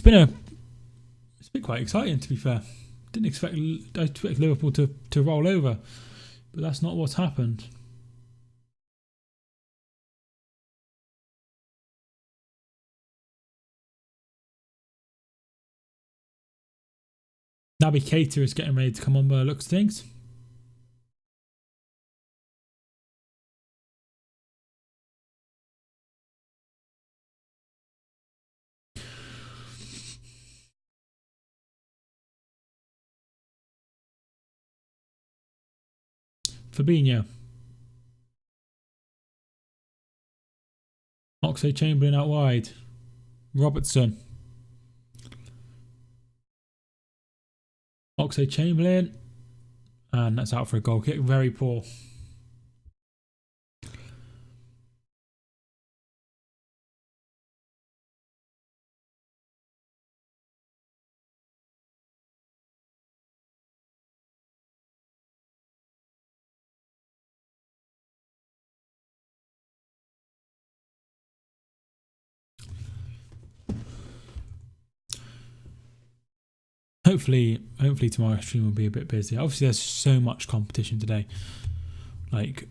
It's been quite exciting, to be fair. I expect Liverpool to roll over, but that's not what's happened. Naby Keita is getting ready to come on by the looks of things. Fabinho. Oxlade-Chamberlain out wide. Robertson. Oxlade-Chamberlain. And that's out for a goal kick. Very poor. Hopefully tomorrow's stream will be a bit busy. Obviously, there's so much competition today. Like,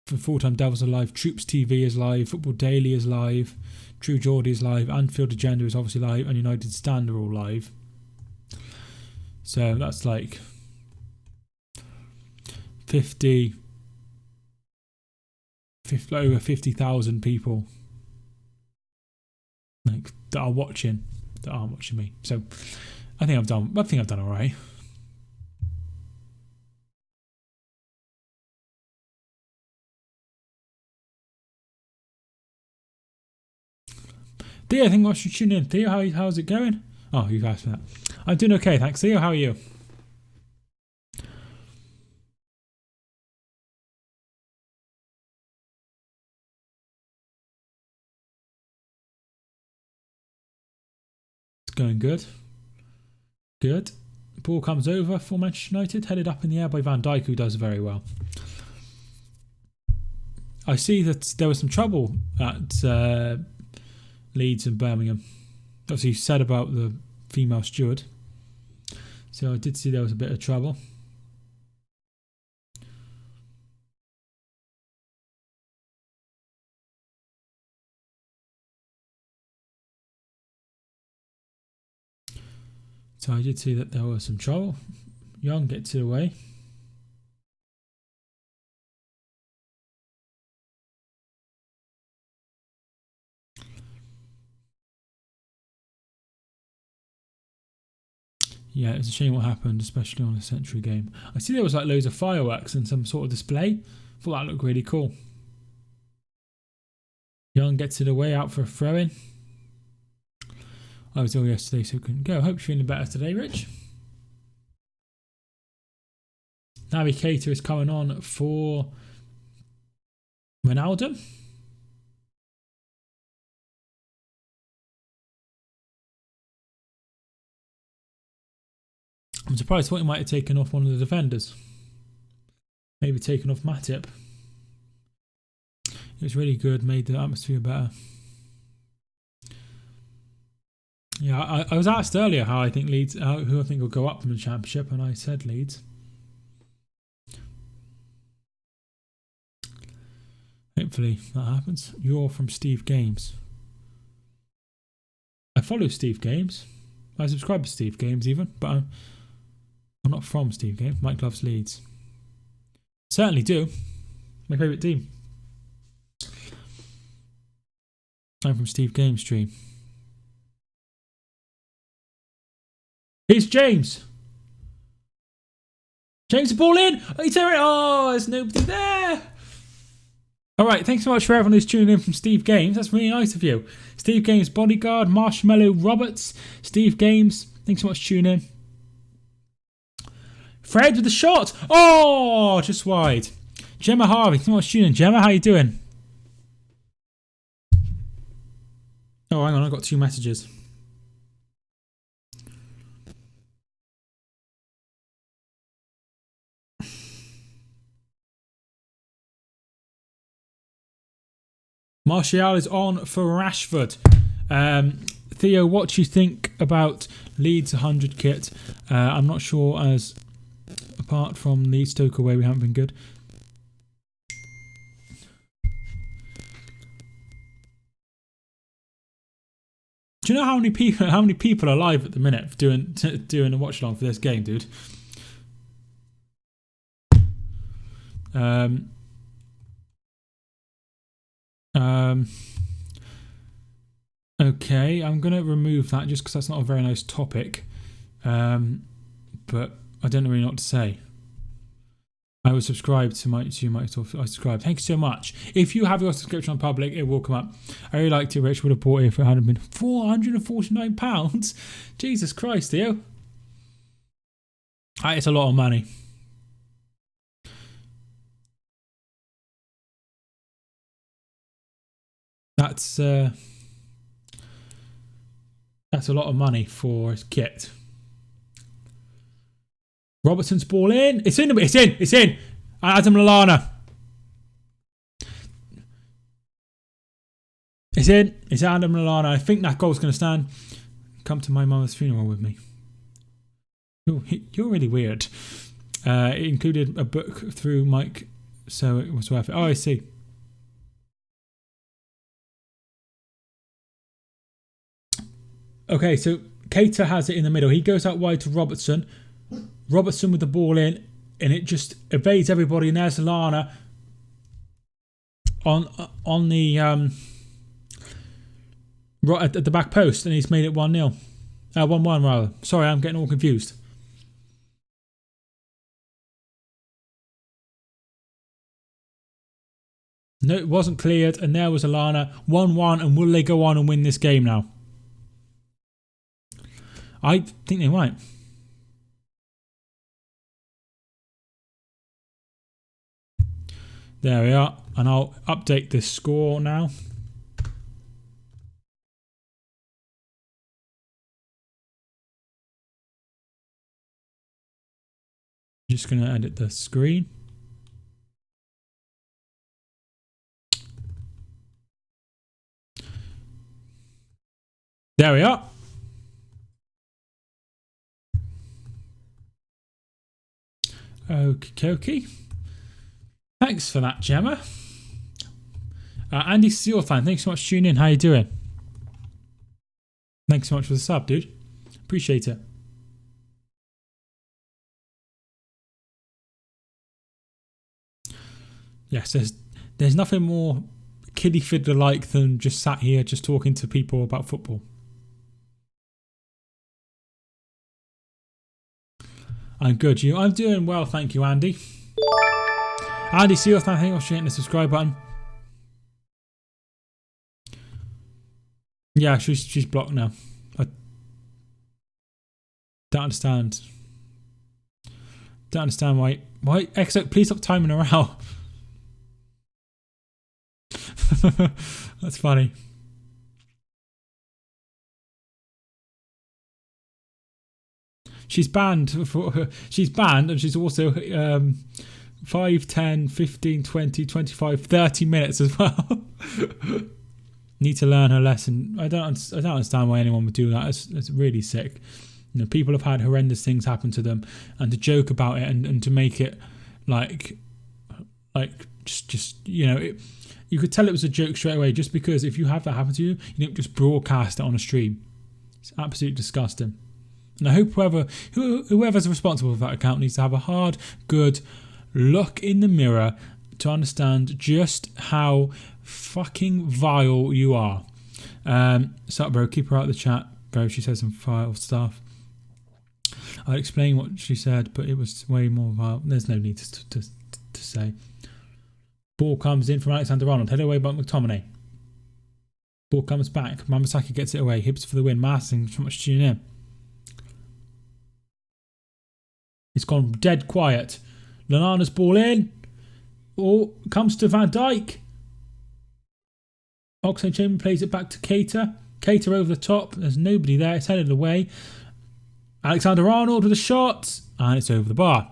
for Full-Time Devils are live, Troops TV is live, Football Daily is live, True Geordie is live, Anfield Agenda is obviously live, and United Stand are all live. So that's like over 50,000 people like that aren't watching me. So I think I've done all right. Theo, I think I should tune in. Theo, how's it going? Oh, you've asked for that. I'm doing okay, thanks. Theo, how are you? It's going good. Good. Ball comes over for Manchester United, headed up in the air by Van Dijk, who does very well. I see that there was some trouble at Leeds and Birmingham. Obviously, you said about the female steward. So I did see there was a bit of trouble. So I did see that there was some trouble. Young gets it away. Yeah, it's a shame what happened, especially on a Century game. I see there was like loads of fireworks and some sort of display. Thought that looked really cool. Young gets it away, out for a throw-in. I was ill yesterday, so couldn't go. Hope you're feeling better today, Rich. Navigator is coming on for Ronaldo. I'm surprised. I thought he might have taken off one of the defenders. Maybe taken off Matip. It was really good, made the atmosphere better. Yeah, I was asked earlier how I think Leeds, who I think will go up from the Championship, and I said Leeds. Hopefully that happens. You're from Steve Games. I follow Steve Games. I subscribe to Steve Games even, but I'm not from Steve Games. Mike loves Leeds. Certainly do. My favourite team. I'm from Steve Games stream. Here's James. James, the ball in. Oh, there's nobody there. All right, thanks so much for everyone who's tuning in from Steve Games. That's really nice of you. Steve Games Bodyguard, Marshmallow Roberts, Steve Games. Thanks so much for tuning in. Fred with the shot. Oh, just wide. Gemma Harvey, thanks so much for tuning in. Gemma, how you doing? Oh, hang on, I've got 2 messages. Martial is on for Rashford. Theo, what do you think about Leeds 100 kit? I'm not sure, as apart from the Stoke away, we haven't been good. Do you know how many people are live at the minute doing a watch along for this game, dude? Okay, I'm going to remove that just because that's not a very nice topic. But I don't really know what to say. I was subscribed to my I subscribed. Thank you so much. If you have your subscription on public, it will come up. I really liked it. Rich would have bought it if it hadn't been £449. Jesus Christ, Theo. It's a lot of money. That's a lot of money for a kit. Robertson's ball in. It's in. It's in. Adam Lallana. It's in. It's Adam Lallana. I think that goal's going to stand. Come to my mother's funeral with me. You're really weird. It included a book through Mike, so it was worth it. Oh, I see. Okay, so Keita has it in the middle. He goes out wide to Robertson. Robertson with the ball in, and it just evades everybody. And there's Lallana on the right at the back post, and he's made it 1-0. 1-1 rather. Sorry, I'm getting all confused. No, it wasn't cleared, and there was Lallana. 1-1, and will they go on and win this game now? I think they might. There we are. And I'll update this score now. Just going to edit the screen. There we are. Okie dokie. Thanks for that, Gemma. Andy Sealthan, thanks so much for tuning in. How you doing? Thanks so much for the sub, dude. Appreciate it. Yes, there's nothing more kiddie fiddler like than just sat here just talking to people about football. I'm good. I'm doing well, thank you, Andy. Andy Sealthan, thank you for hitting the subscribe button. Yeah, she's blocked now. I don't understand. Don't understand why. Exo, please stop timing her out. That's funny. She's banned she's banned, and she's also 5, 10, 15, 20, 25, 30 minutes as well. Need to learn her lesson. I don't understand why anyone would do that. It's really sick. You know, people have had horrendous things happen to them, and to joke about it and to make it like just you know, you could tell it was a joke straight away, just because if you have that happen to you, you don't just broadcast it on a stream. It's absolutely disgusting. And I hope whoever's responsible for that account needs to have a hard, good look in the mirror to understand just how fucking vile you are. So, bro, keep her out of the chat, bro. She said some vile stuff. I'll explain what she said, but it was way more vile. There's no need to say. Ball comes in from Alexander Arnold. Headed away by McTominay. Ball comes back. Mamasaki gets it away. Hips for the win. Massing so much tune in. It's gone dead quiet. Lallana's ball in. Oh, comes to Van Dijk. Oxlade-Chamberlain plays it back to Keita. Keita over the top. There's nobody there. It's headed away. Alexander Arnold with a shot. And it's over the bar.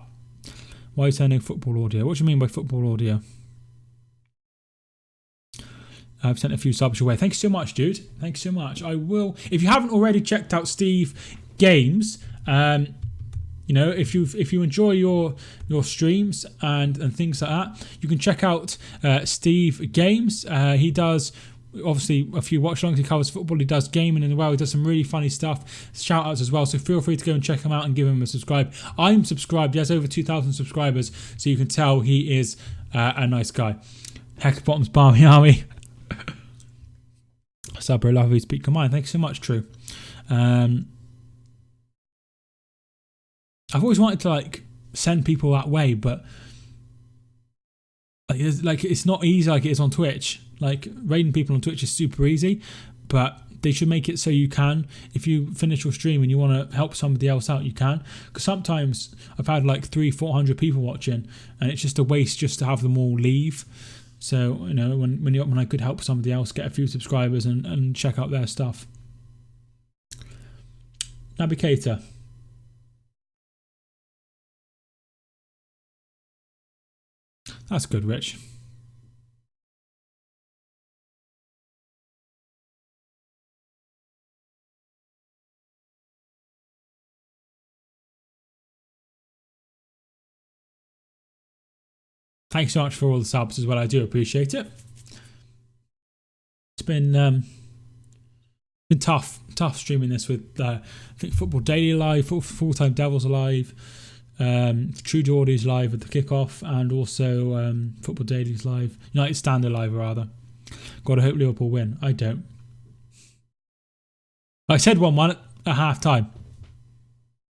Why is there no football audio? What do you mean by football audio? I've sent a few subs your way. Thanks so much, dude. Thanks so much. I will. If you haven't already checked out Steve Games, you know, if you enjoy your streams and things like that, you can check out Steve Games. He does obviously a few watch alongs. He covers football. He does gaming as well. He does some really funny stuff. Shout outs as well. So feel free to go and check him out and give him a subscribe. I'm subscribed. He has over 2,000 subscribers, so you can tell he is a nice guy. Heck bottoms Barmy Army. Sabro, love you, speak command. Thanks so much, True. I've always wanted to like send people that way, but like it's not easy like it is on Twitch. Like raiding people on Twitch is super easy, but they should make it so you can, if you finish your stream and you want to help somebody else out, you can. Because sometimes I've had like 300-400 people watching, and it's just a waste just to have them all leave. So, you know, when I could help somebody else get a few subscribers and check out their stuff. Naby Keita. That's good, Rich. Thanks so much for all the subs as well. I do appreciate it. It's been tough streaming this with I think Football Daily live, Full Time Devils are live, True Geordie's live at the kickoff, and also Football Daily's live. United Standard live rather. Gotta hope Liverpool win. I don't. I said 1-1 at half time.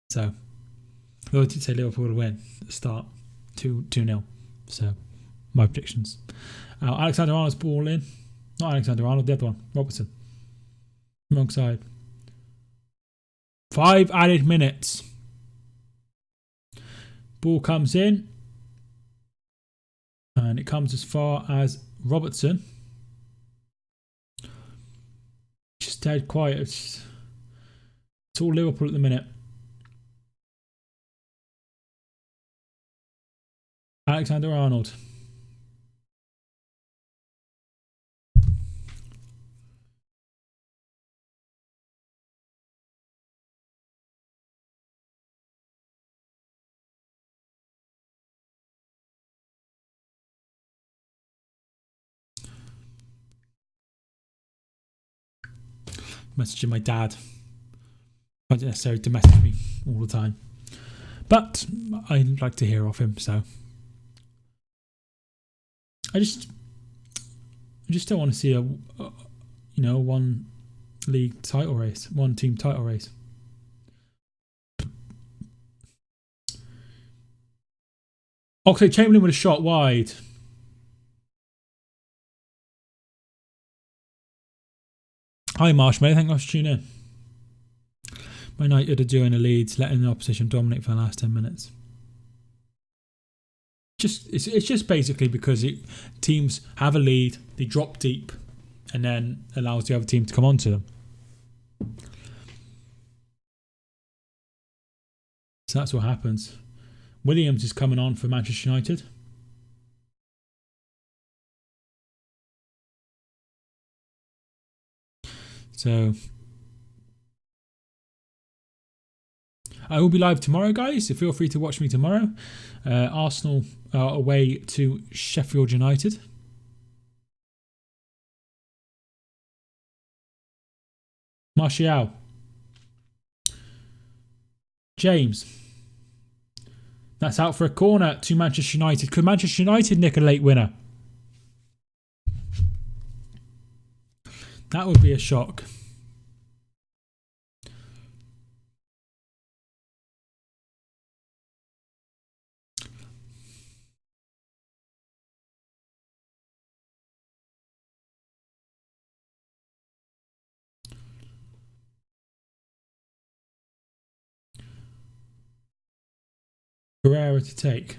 So I did say Liverpool would win at the start. 2-0. So, my predictions. Alexander Arnold's ball in. Not Alexander Arnold, the other one. Robertson. Wrong side. 5 added minutes. Ball comes in. And it comes as far as Robertson. Just dead quiet. It's all Liverpool at the minute. Alexander Arnold. messaging my dad. Not necessarily to message me all the time, but I like to hear off him. So I just don't want to see a one league title race, one team title race. Oxlade Chamberlain with a shot wide. Hi Marshmallow, thank you for tuning in. Man United are doing a lead, letting the opposition dominate for the last 10 minutes. It's just basically because teams have a lead, they drop deep, and then allows the other team to come onto them. So that's what happens. Williams is coming on for Manchester United. So I will be live tomorrow, guys, so feel free to watch me tomorrow. Arsenal are away to Sheffield United. Martial. James. That's out for a corner to Manchester United. Could Manchester United nick a late winner? That would be a shock. Pereira to take.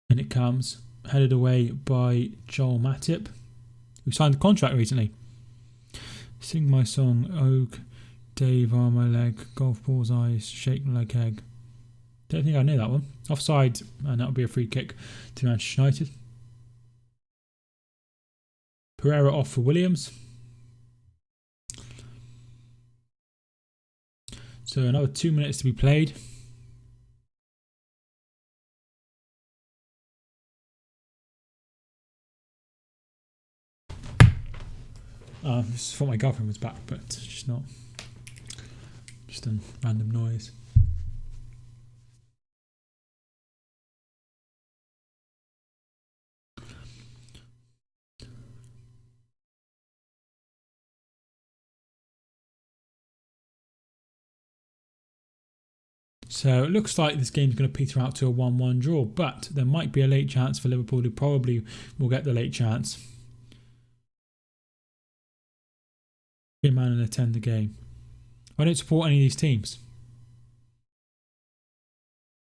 And it comes headed away by Joel Matip, who signed the contract recently. Sing my song, Oak, Dave on my leg, golf ball's eyes, shake like egg. Don't think I knew that one. Offside, and that'll be a free kick to Manchester United. Pereira off for Williams. So another 2 minutes to be played. I just thought my girlfriend was back, but she's not. Just a random noise. So it looks like this game's going to peter out to a 1-1 draw, but there might be a late chance for Liverpool, who probably will get the late chance. Be a man and attend the game. I don't support any of these teams.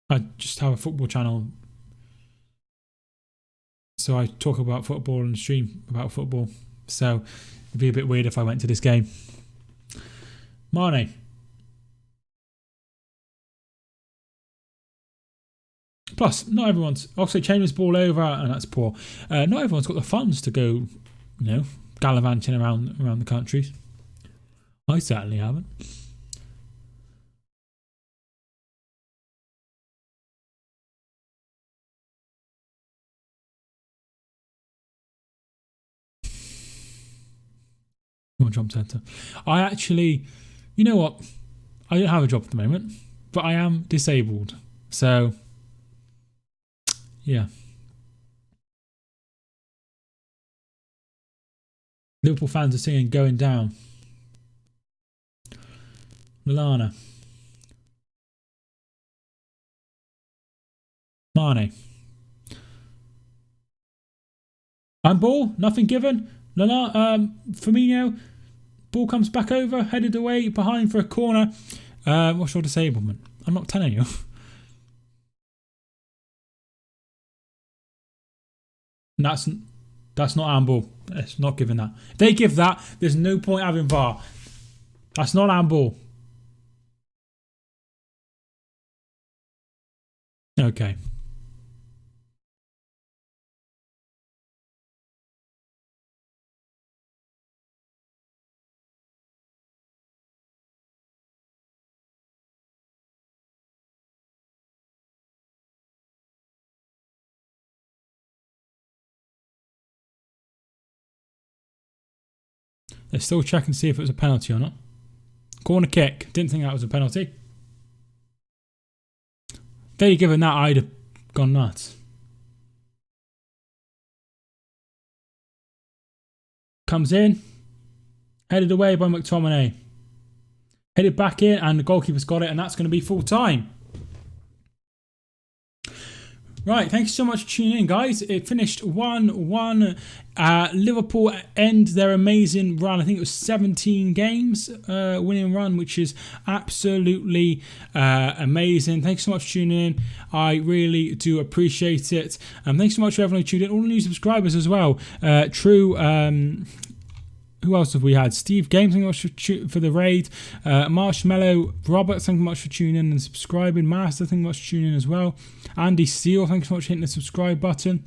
I just have a football channel, so I talk about football and stream about football. So it'd be a bit weird if I went to this game. Mane. Plus, not everyone's. Oxlade Chambers ball over, and that's poor. Not everyone's got the funds to go, gallivanting around the country. I certainly haven't. Your job centre. I actually, you know what? I don't have a job at the moment, but I am disabled. So, yeah. Liverpool fans are singing "Going Down." Milana. Mane. Handball, nothing given. Firmino. Ball comes back over, headed away behind for a corner. What's your disablement? I'm not telling you. That's not handball. It's not giving that. If they give that, there's no point having VAR. That's not handball. Okay. They're still checking to see if it was a penalty or not. Corner kick. Didn't think that was a penalty. If they'd given that, I'd have gone nuts. Comes in. Headed away by McTominay. Headed back in, and the goalkeeper's got it, and that's going to be full time. Right, thank you so much for tuning in, guys. It finished 1-1. Liverpool end their amazing run. I think it was 17 games winning run, which is absolutely amazing. Thanks so much for tuning in. I really do appreciate it. Thanks so much for everyone who tuned in. All the new subscribers as well. Who else have we had? Steve Games, thank you much for the raid. Marshmallow Robert, thank you much for tuning in and subscribing. Master, thank you much for tuning in as well. Andy Steele, thank you so much for hitting the subscribe button.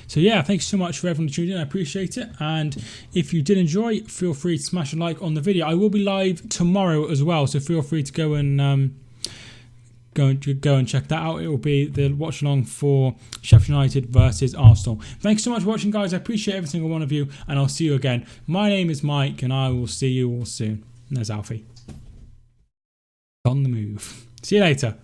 So yeah, thanks so much for everyone who tuned in. I appreciate it. And if you did enjoy, feel free to smash a like on the video. I will be live tomorrow as well, so feel free to go and go and check that out. It will be the watch along for Sheffield United versus Arsenal. Thanks so much for watching, guys. I appreciate every single one of you, and I'll see you again. My name is Mike, and I will see you all soon. And there's Alfie. On the move. See you later.